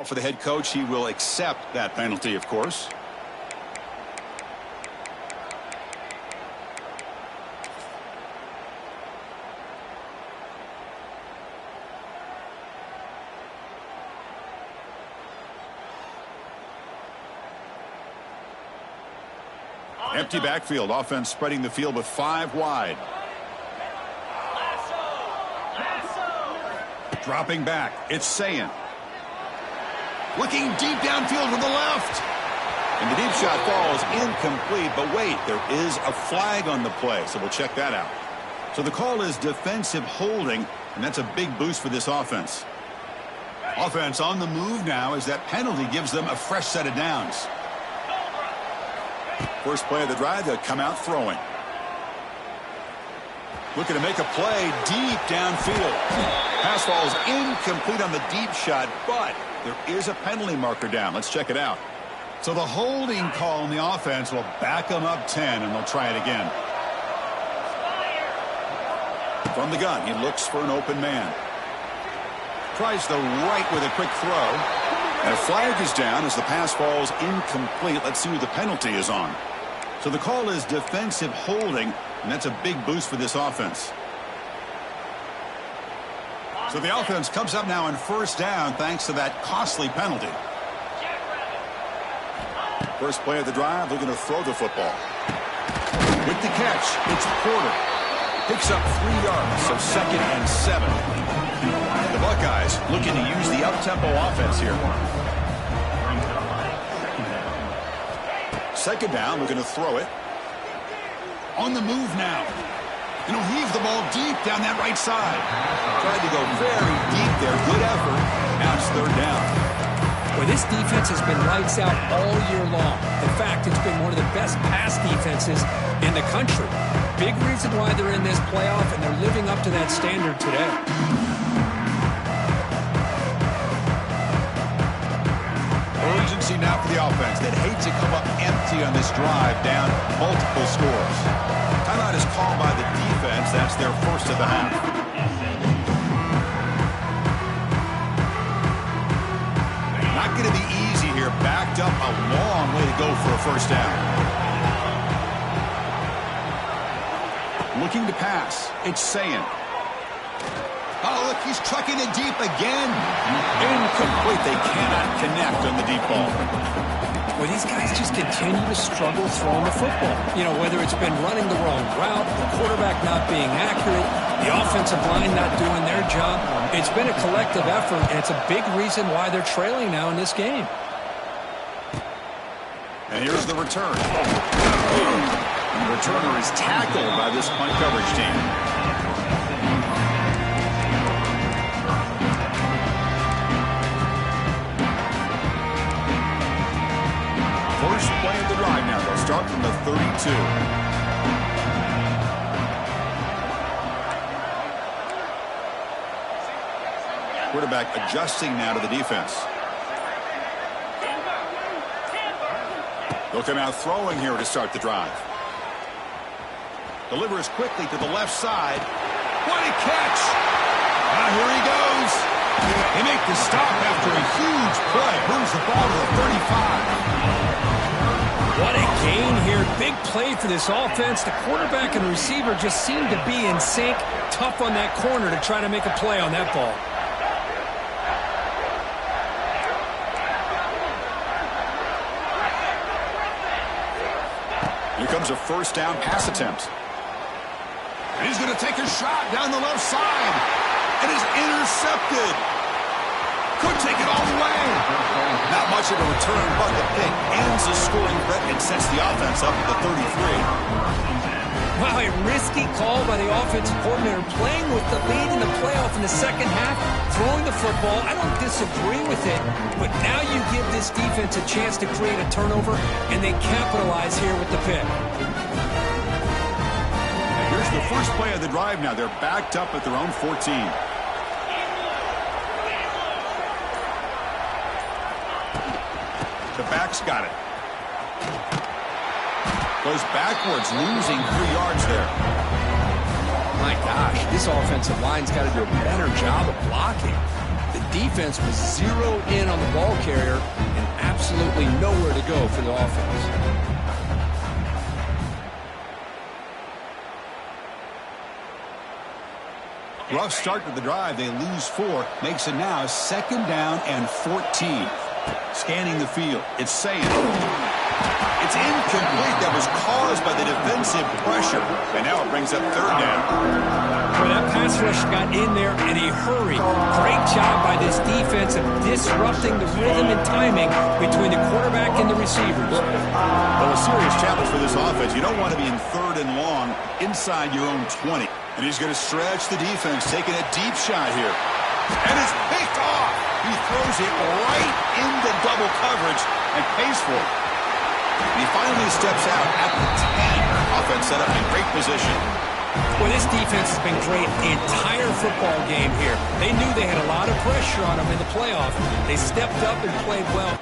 For the head coach, he will accept that penalty, of course. Empty backfield, offense spreading the field with 5 wide. Dropping back, it's Sayin. Looking deep downfield to the left. And the deep shot falls incomplete, but wait, there is a flag on the play, so we'll check that out. So the call is defensive holding, and that's a big boost for this offense. Offense on the move now as that penalty gives them a fresh set of downs. First play of the drive, they'll come out throwing. Looking to make a play deep downfield. Pass falls incomplete on the deep shot, but there is a penalty marker down. Let's check it out. So the holding call on the offense will back them up 10, and they'll try it again. From the gun, he looks for an open man. Tries the right with a quick throw. And a flag is down as the pass falls incomplete. Let's see who the penalty is on. So the call is defensive holding, and that's a big boost for this offense. So the offense comes up now on first down thanks to that costly penalty. First play of the drive, they're going to throw the football. With the catch, it's Porter. Picks up 3 yards, so 2nd and 7. The Buckeyes looking to use the up-tempo offense here. 2nd down, we're going to throw it. On the move now. And he'll heave the ball deep down that right side. Tried to go very deep there. Good effort. Now it's 3rd down. Well, this defense has been lights out all year long. In fact, it's been one of the best pass defenses in the country. Big reason why they're in this playoff, and they're living up to that standard today. Urgency now for the offense that hates to come up empty on this drive, down multiple scores. Timeout is called by the defense. That's their first of the half. Not going to be easy here. Backed up a long way to go for a first down. Looking to pass. It's Sayin. Oh, look, he's trucking it deep again. Incomplete. They cannot connect on the deep ball. Well, these guys just continue to struggle throwing the football. You know, whether it's been running the wrong route, the quarterback not being accurate, the offensive line not doing their job. It's been a collective effort, and it's a big reason why they're trailing now in this game. And here's the return. And the returner is tackled by this punt coverage team. First play of the drive now. They'll start from the 32. Quarterback adjusting now to the defense. They'll come out throwing here to start the drive. Delivers quickly to the left side. What a catch! Here he goes. They make the stop after a huge play. Moves the ball to the 35. What a gain here. Big play for this offense. The quarterback and receiver just seem to be in sync. Tough on that corner to try to make a play on that ball. Here comes a first down pass attempt. And he's going to take a shot down the left side. It is intercepted. Could take it all the way. Not much of a return, but the pick ends the scoring threat and sets the offense up at the 33. Wow, a risky call by the offensive coordinator, playing with the lead in the playoff in the second half, throwing the football. I don't disagree with it, but now you give this defense a chance to create a turnover, and they capitalize here with the pick. Here's the first play of the drive now. They're backed up at their own 14. The back's got it. Goes backwards, losing 3 yards there. My gosh, this offensive line's got to do a better job of blocking. The defense was zeroed in on the ball carrier and absolutely nowhere to go for the offense. Rough start to the drive. They lose 4. Makes it now 2nd down and 14. Scanning the field. It's Sayin. It's incomplete. That was caused by the defensive pressure. And now it brings up 3rd down. Boy, that pass rush got in there in a hurry. Great job by this defense of disrupting the rhythm and timing between the quarterback and the receivers. Well, a serious challenge for this offense. You don't want to be in 3rd and long inside your own 20. And he's going to stretch the defense, taking a deep shot here. And it's picked off. He throws it right into double coverage and pays for it. And he finally steps out at the 10. Offense set up in great position. Well, this defense has been great the entire football game here. They knew they had a lot of pressure on them in the playoff. They stepped up and played well.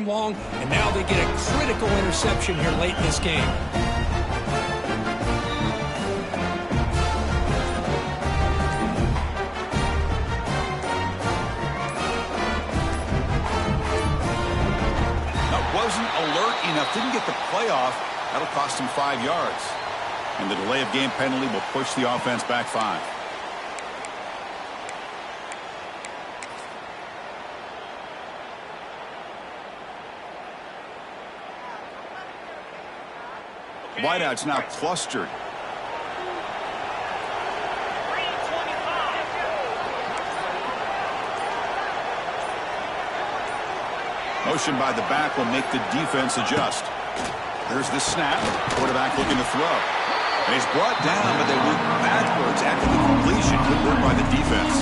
Long, and now they get a critical interception here late in this game. That wasn't alert enough, didn't get the playoff. That'll cost him 5 yards. And the delay of game penalty will push the offense back 5. Wideouts now clustered. Motion by the back will make the defense adjust. There's the snap. Quarterback looking to throw. And he's brought down, but they went backwards after the completion. Good work by the defense.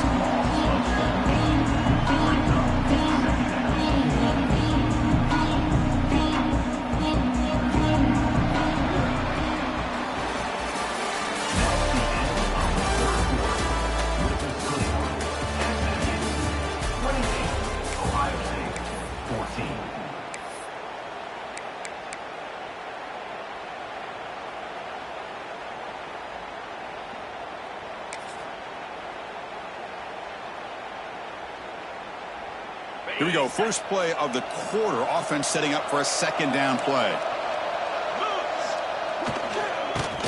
Here we go. First play of the quarter. Offense setting up for a 2nd down play.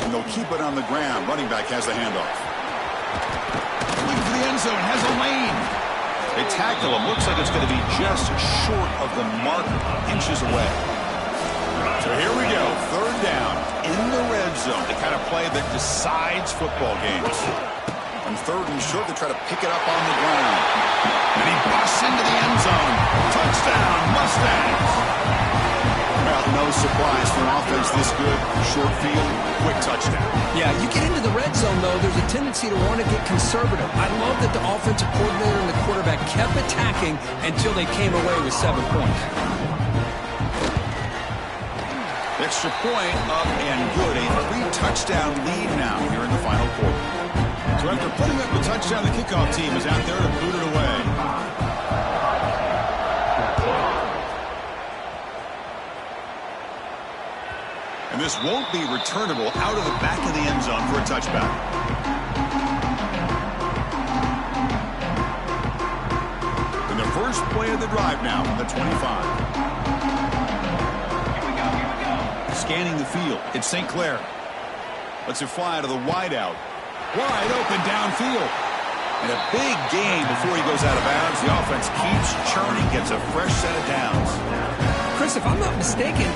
And they'll keep it on the ground. Running back has the handoff. Looking for the end zone. Has a lane. They tackle him. Looks like it's going to be just short of the mark. Inches away. So here we go. 3rd down in the red zone. The kind of play that decides football games. On 3rd and short, they try to pick it up on the ground. And he busts into the end zone. Touchdown, Mustangs. Well, no surprise for an offense this good. Short field, quick touchdown. Yeah, you get into the red zone, though, there's a tendency to want to get conservative. I love that the offensive coordinator and the quarterback kept attacking until they came away with 7 points. Extra point up and good. A 3-touchdown lead now here in the final quarter. So after putting up the touchdown, the kickoff team is out there to boot it away. And this won't be returnable out of the back of the end zone for a touchback. And the first play of the drive now from the 25. Here we go. Scanning the field. It's St. Clair. Lets it fly to the wideout. Wide open downfield. And a big gain before he goes out of bounds. The offense keeps churning, gets a fresh set of downs. Chris, if I'm not mistaken,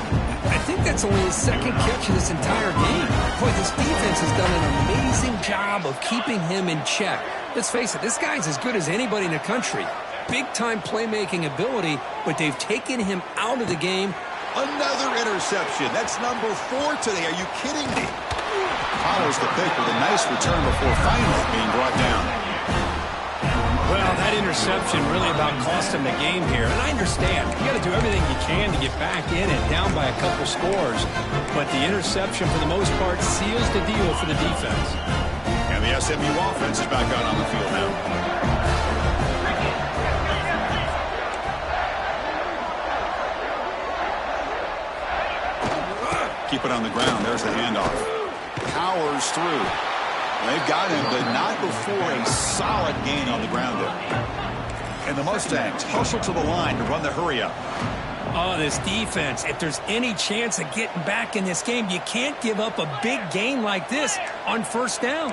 I think that's only his 2nd catch of this entire game. Boy, this defense has done an amazing job of keeping him in check. Let's face it, this guy's as good as anybody in the country. Big-time playmaking ability, but they've taken him out of the game. Another interception. That's number 4 today. Are you kidding me? Follows the pick with a nice return before finally being brought down. Well, that interception really about cost him the game here. And I understand. You got to do everything you can to get back in and down by a couple scores. But the interception, for the most part, seals the deal for the defense. And the SMU offense is back out on the field now. Keep it on the ground. There's the handoff. Powers through. They've got him, but not before a solid gain on the ground there. And the Mustangs hustle to the line to run the hurry up. Oh, this defense, if there's any chance of getting back in this game, you can't give up a big gain like this on first down.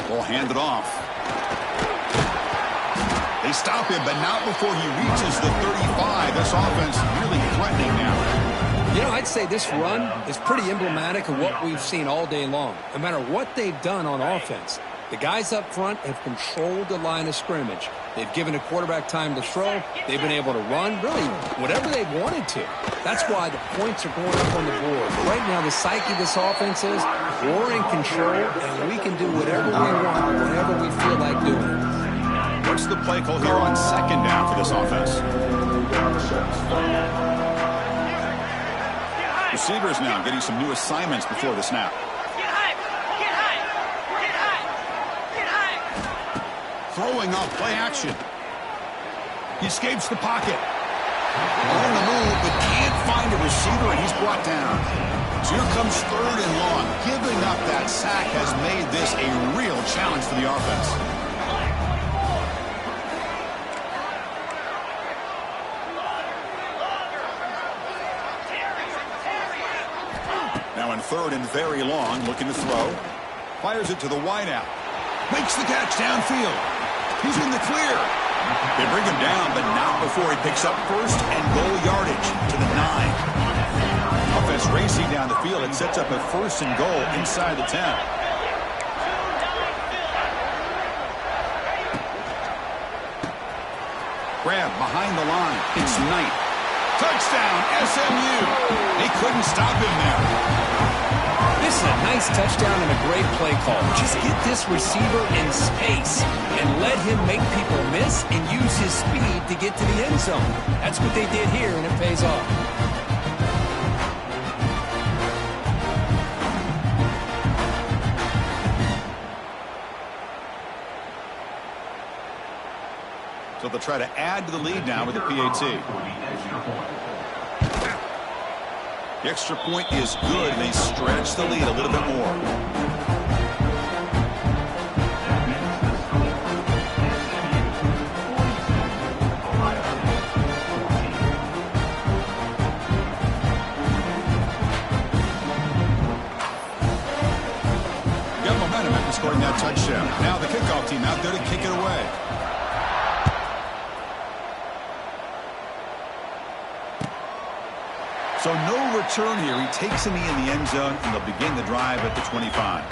We'll hand it off. They stop him, but not before he reaches the 35. This offense really threatening now. You know, I'd say this run is pretty emblematic of what we've seen all day long. No matter what they've done on offense, the guys up front have controlled the line of scrimmage. They've given a quarterback time to throw. They've been able to run, really, whatever they've wanted to. That's why the points are going up on the board. But right now, the psyche of this offense is we're in control, and we can do whatever we want, whenever we feel like doing it. What's the play call here on second down for this offense? Receivers now getting some new assignments before the snap. Throwing off play action. He escapes the pocket. On the move, but can't find a receiver, and he's brought down. So here comes third and long. Giving up that sack has made this a real challenge for the offense. Now in third and very long, looking to throw. Fires it to the wideout. Makes the catch downfield. He's in the clear. They bring him down, but not before he picks up first and goal yardage to the 9. Offense racing down the field. It sets up a first and goal inside the 10. Grab behind the line. It's Knight. Touchdown, SMU. They couldn't stop him there. This is a nice touchdown and a great play call. Just get this receiver in space and let him make people miss and use his speed to get to the end zone. That's what they did here, and it pays off. So they'll try to add to the lead now with the PAT. The extra point is good, and they stretch the lead a little bit more. Got momentum after scoring that touchdown. Now the kickoff team out there to kick it away. So no return here. He takes a knee in the end zone, and they'll begin the drive at the 25.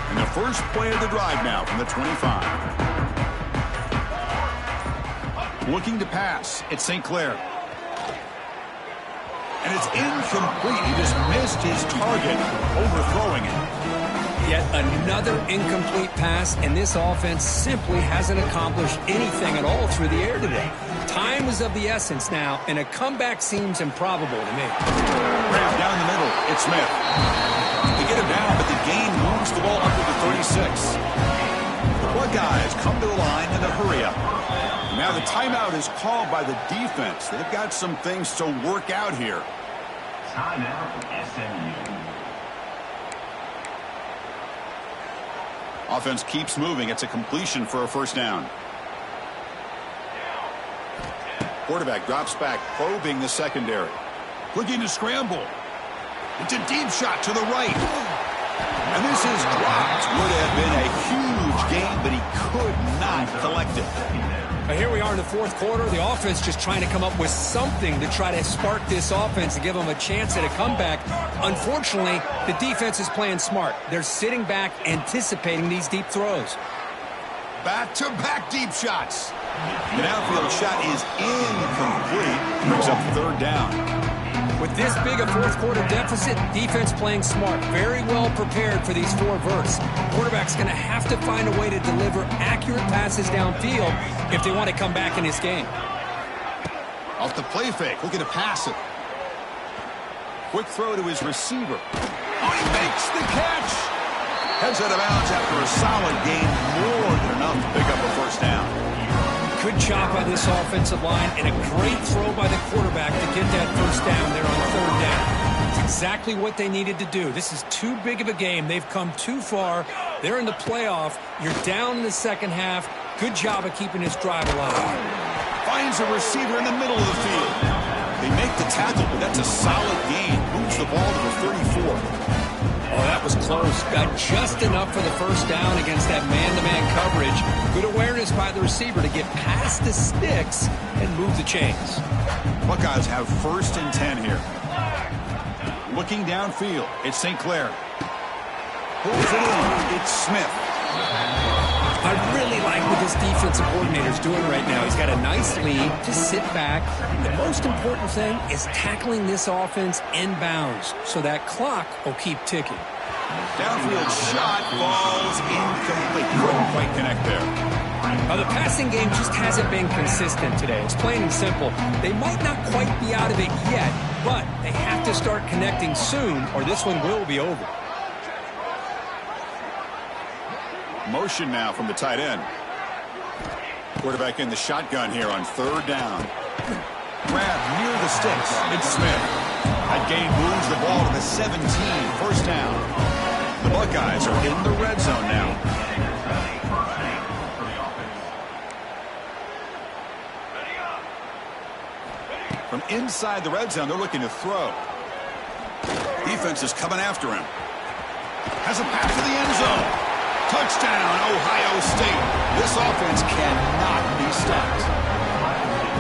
And the first play of the drive now from the 25. Looking to pass. It's St. Clair. And it's incomplete. He just missed his target, overthrowing it. Yet another incomplete pass, and this offense simply hasn't accomplished anything at all through the air today. Time is of the essence now, and a comeback seems improbable to me. Grab down the middle. It's Smith. They get him down, but the gain moves the ball up to the 36. The Buckeyes come to the line in a hurry-up. Now the timeout is called by the defense. They've got some things to work out here. Timeout, SMU. Offense keeps moving. It's a completion for a first down. Quarterback drops back, probing the secondary. Looking to scramble. It's a deep shot to the right. And this is dropped. Would have been a huge gain, but he could not collect it. Here we are in the fourth quarter. The offense just trying to come up with something to try to spark this offense and give them a chance at a comeback. Unfortunately, the defense is playing smart. They're sitting back, anticipating these deep throws. Back-to-back deep shots. The downfield shot is incomplete. Brings up third down. With this big a fourth quarter deficit, defense playing smart, very well prepared for these four verts. Quarterback's going to have to find a way to deliver accurate passes downfield if they want to come back in this game. Off the play fake, looking to pass it. Quick throw to his receiver. Oh, he makes the catch. Heads out of bounds after a solid gain, more than enough enough to pick up a first down. Good job by this offensive line and a great throw by the quarterback to get that first down there on third down. It's exactly what they needed to do. This is too big of a game. They've come too far. They're in the playoff. You're down in the second half. Good job of keeping this drive alive. Finds a receiver in the middle of the field. They make the tackle, but that's a solid gain. Moves the ball to the 34. Oh, that was close. Got just enough for the first down against that man-to-man coverage. Good awareness by the receiver to get past the sticks and move the chains. Buckeyes have 1st and 10 here. Looking downfield, it's St. Clair. Pulls it in, it's Smith. I really like what this defensive coordinator's doing right now. He's got a nice lead. Just sit back. The most important thing is tackling this offense inbounds so that clock will keep ticking. Downfield shot falls incomplete. Couldn't quite connect there. The passing game just hasn't been consistent today. It's plain and simple. They might not quite be out of it yet, but they have to start connecting soon or this one will be over. Motion now from the tight end. Quarterback in the shotgun here on third down. Grab near the sticks. It's Smith. That gain moves the ball to the 17. First down. The Buckeyes are in the red zone now. From inside the red zone, they're looking to throw. Defense is coming after him. Has a pass to the end zone. Touchdown, Ohio State. This offense cannot be stopped.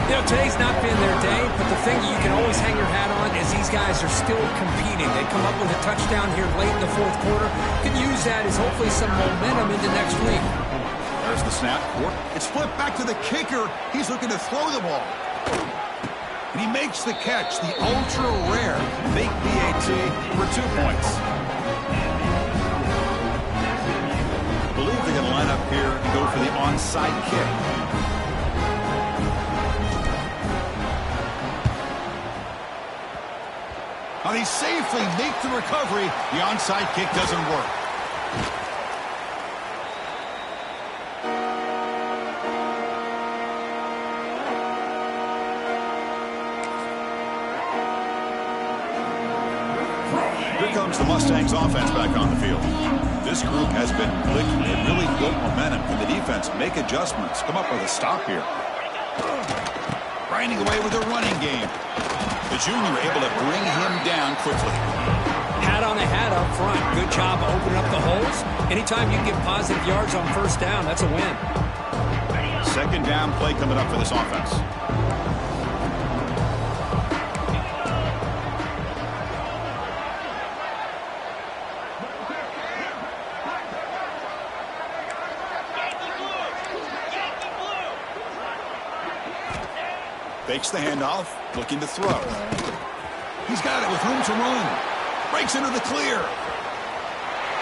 You know, today's not been their day, but the thing you can always hang your hat on is these guys are still competing. They come up with a touchdown here late in the fourth quarter. Can use that as hopefully some momentum into next week. There's the snap. It's flipped back to the kicker. He's looking to throw the ball. And he makes the catch, the ultra-rare fake PAT for 2 points. I believe they're going to line up here and go for the onside kick. Now they safely make the recovery. The onside kick doesn't work. Here comes the Mustangs offense back on the field. This group has been clicking. They really built momentum. Can the defense make adjustments? Come up with a stop here. Grinding away with a running game. The junior able to bring him down quickly. Hat on a hat up front. Good job of opening up the holes. Anytime you get positive yards on first down, that's a win. Second down play coming up for this offense. Fakes the handoff, looking to throw. He's got it with room to run. Breaks into the clear.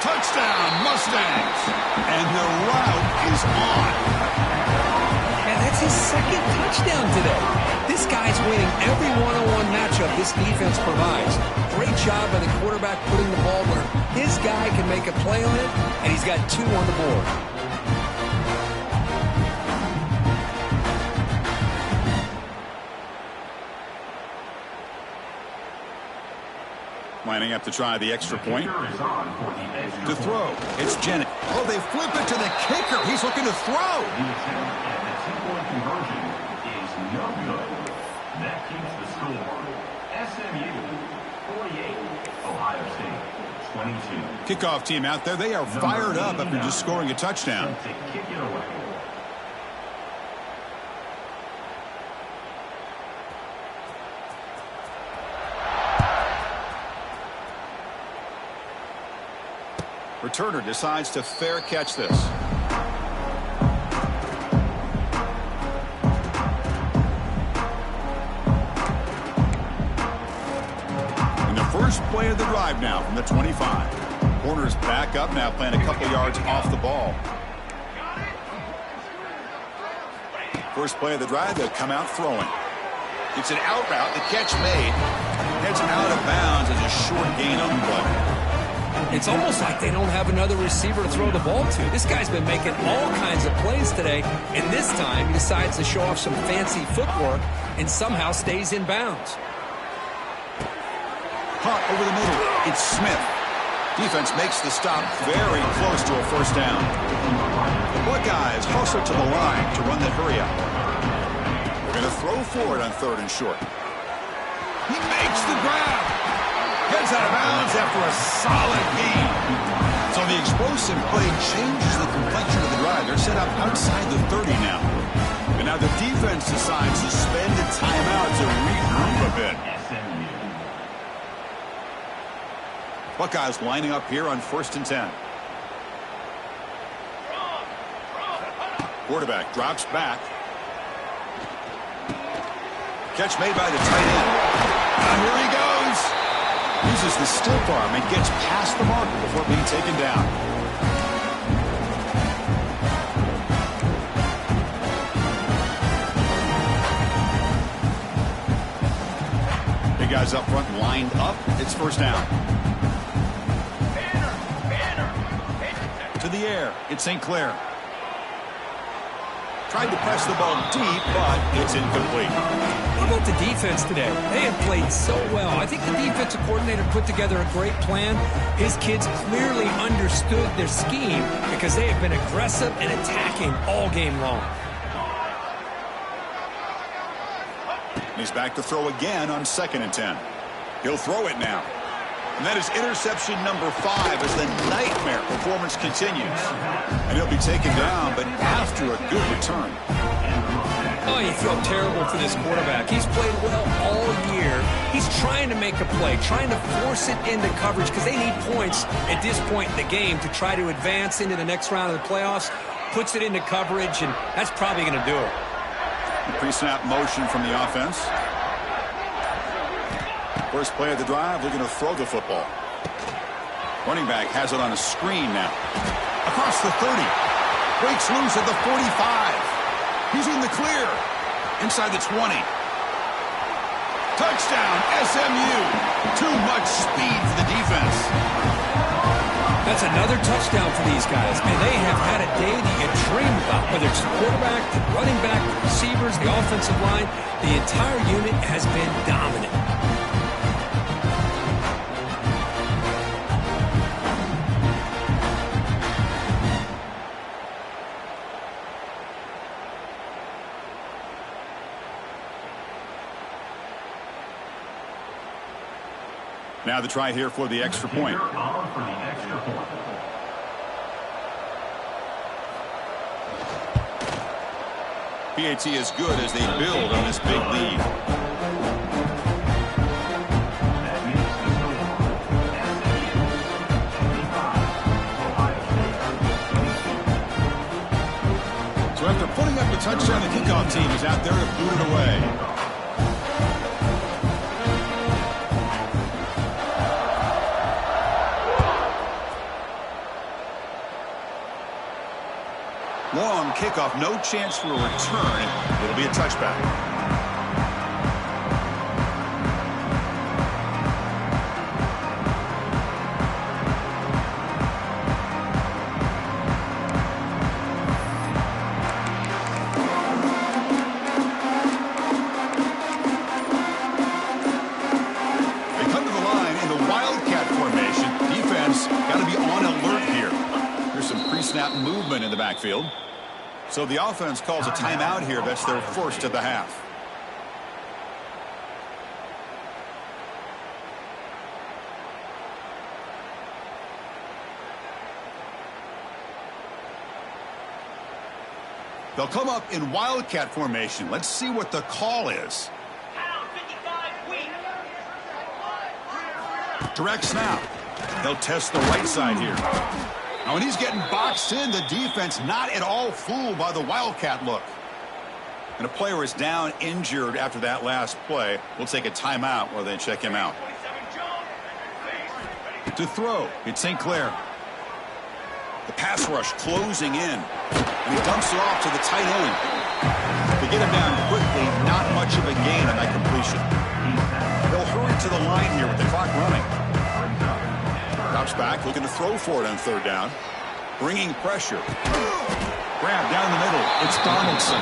Touchdown, Mustangs. And the route is on. And that's his second touchdown today. This guy's winning every one-on-one matchup this defense provides. Great job by the quarterback putting the ball where his guy can make a play on it, and he's got 2 on the board. Lining up to try the extra point. To throw, it's Jennings. Oh, they flip it to the kicker. He's looking to throw. The attempt at the two-point conversion is no good. That keeps the score. SMU 48, Ohio State 22. Kickoff team out there. They are fired up after just scoring a touchdown. To kick it away. Returner decides to fair catch this. In the first play of the drive now from the 25. Corner's back up now, playing a couple yards off the ball. First play of the drive, they'll come out throwing. It's an out route, the catch made. Heads out of bounds as a short gain on the play. It's almost like they don't have another receiver to throw the ball to. This guy's been making all kinds of plays today, and this time he decides to show off some fancy footwork and somehow stays in bounds. Caught over the middle. It's Smith. Defense makes the stop very close to a first down. The Buckeyes hustle to the line to run the hurry up. They're going to throw forward on 3rd and short. He makes the grab. Gets out of bounds after a solid gain. So the explosive play changes the complexion of the drive. They're set up outside the 30 now. And now the defense decides to spend a timeout to regroup a bit. Buckeyes lining up here on 1st and 10. Quarterback drops back. Catch made by the tight end. And here he goes. Uses the stiff arm and gets past the marker before being taken down. Big guys up front lined up. It's first down. To the air. It's St. Clair. Tried to press the ball deep, but it's incomplete. How about the defense today? They have played so well. I think the defensive coordinator put together a great plan. His kids clearly understood their scheme because they have been aggressive and attacking all game long. He's back to throw again on 2nd and 10. He'll throw it now. And that is interception number 5 as the nightmare performance continues. And he'll be taken down, but after a good return. Oh, you feel terrible for this quarterback. He's played well all year. He's trying to make a play, trying to force it into coverage because they need points at this point in the game to try to advance into the next round of the playoffs. Puts it into coverage, and that's probably going to do it. Pre-snap motion from the offense. First play of the drive, looking to throw the football. Running back has it on a screen now. Across the 30. Breaks loose at the 45. He's in the clear. Inside the 20. Touchdown, SMU. Too much speed for the defense. That's another touchdown for these guys. Man, they have had a day that you dream about. Whether it's the quarterback, the running back, the receivers, the offensive line, the entire unit has been dominant. Now the try here for the extra point. PAT is good as they build on this big lead. So after putting up the touchdown, the kickoff team is out there to boot it away. Long kickoff, no chance for a return. It'll be a touchback. They come to the line in the Wildcat formation. Defense got to be on alert here. There's some pre-snap movement in the backfield. So the offense calls a timeout here. That's their first of the half. They'll come up in Wildcat formation. Let's see what the call is. Direct snap. They'll test the right side here. Now, when he's getting boxed in, the defense not at all fooled by the Wildcat look. And a player is down injured after that last play. We'll take a timeout while they check him out. To throw, it's St. Clair. The pass rush closing in. And he dumps it off to the tight end. They get him down quickly, not much of a gain on that completion. They'll hurry to the line here with the clock running. Drops Steps back, looking to throw for it on third down. Bringing pressure. Grab down the middle. It's Donaldson.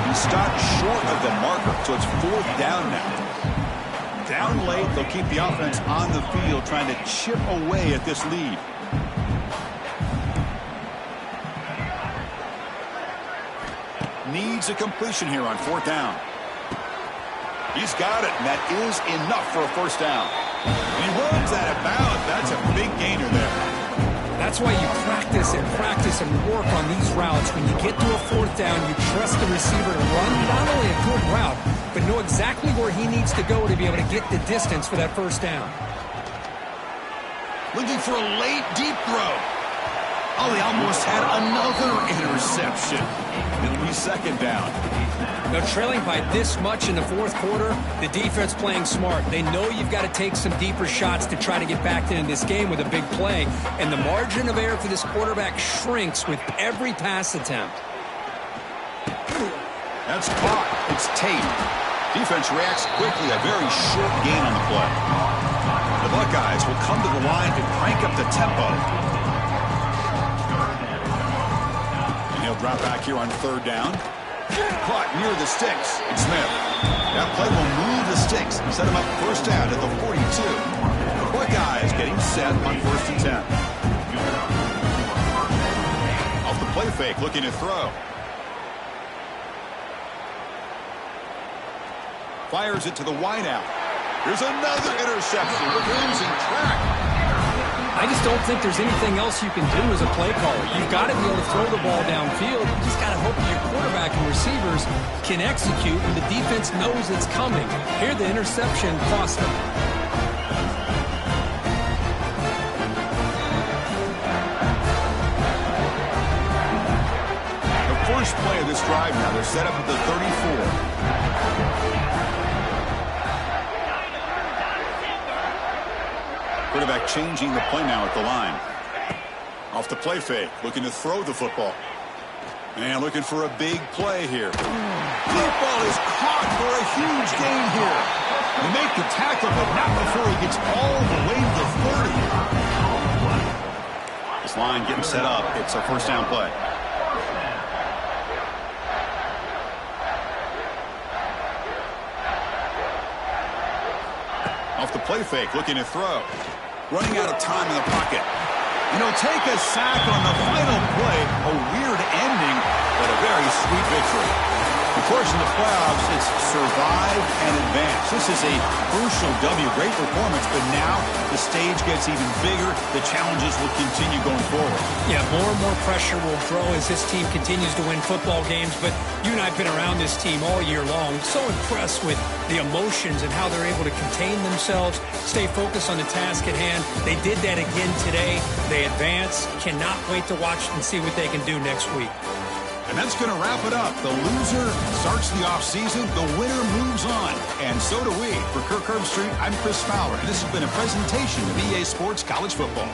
He stopped short of the marker, so it's fourth down now. Down late, they'll keep the offense on the field, trying to chip away at this lead. Needs a completion here on fourth down. He's got it, and that is enough for a first down. And he runs out of bounds. That's a big gainer there. That's why you practice and work on these routes. When you get to a fourth down, you trust the receiver to run not only a good route, but know exactly where he needs to go to be able to get the distance for that first down. Looking for a late, deep throw. Oh, they almost had another interception. It'll be second down. Now, trailing by this much in the fourth quarter, the defense playing smart. They know you've got to take some deeper shots to try to get back into this game with a big play. And the margin of error for this quarterback shrinks with every pass attempt. That's caught. It's Tate. Defense reacts quickly. A very short gain on the play. The Buckeyes will come to the line to crank up the tempo. And he'll drop back here on third down. Caught near the sticks. It's Smith. That play will move the sticks and set him up first down at the 42. The Buckeyes getting set on first and 10. Off the play fake, looking to throw. Fires it to the wideout. There's another interception. We're losing track. I just don't think there's anything else you can do as a play caller. You've got to be able to throw the ball downfield. You just got to hope that your quarterback and receivers can execute and the defense knows it's coming. Here, the interception cost them. The first play of this drive now, they're set up at the 34. Quarterback changing the play now at the line. Off the play fake, looking to throw the football. And looking for a big play here. Deep ball is caught for a huge gain here. They make the tackle, but not before he gets all the way to the 30. This line getting set up. It's a first down play. Off the play fake, looking to throw. Running out of time in the pocket. And he'll take a sack on the final play. A weird ending, but a very sweet victory. Of course, in the playoffs, it's survive and advance. This is a crucial W. Great performance, but now the stage gets even bigger. The challenges will continue going forward. Yeah, more and more pressure will grow as this team continues to win football games, but you and I have been around this team all year long. So impressed with the emotions and how they're able to contain themselves, stay focused on the task at hand. They did that again today. They advance. Cannot wait to watch and see what they can do next week. And that's going to wrap it up. The loser starts the offseason. The winner moves on. And so do we. For Kirk Herbstreit, I'm Chris Fowler. And this has been a presentation of EA Sports College Football.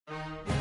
Ohio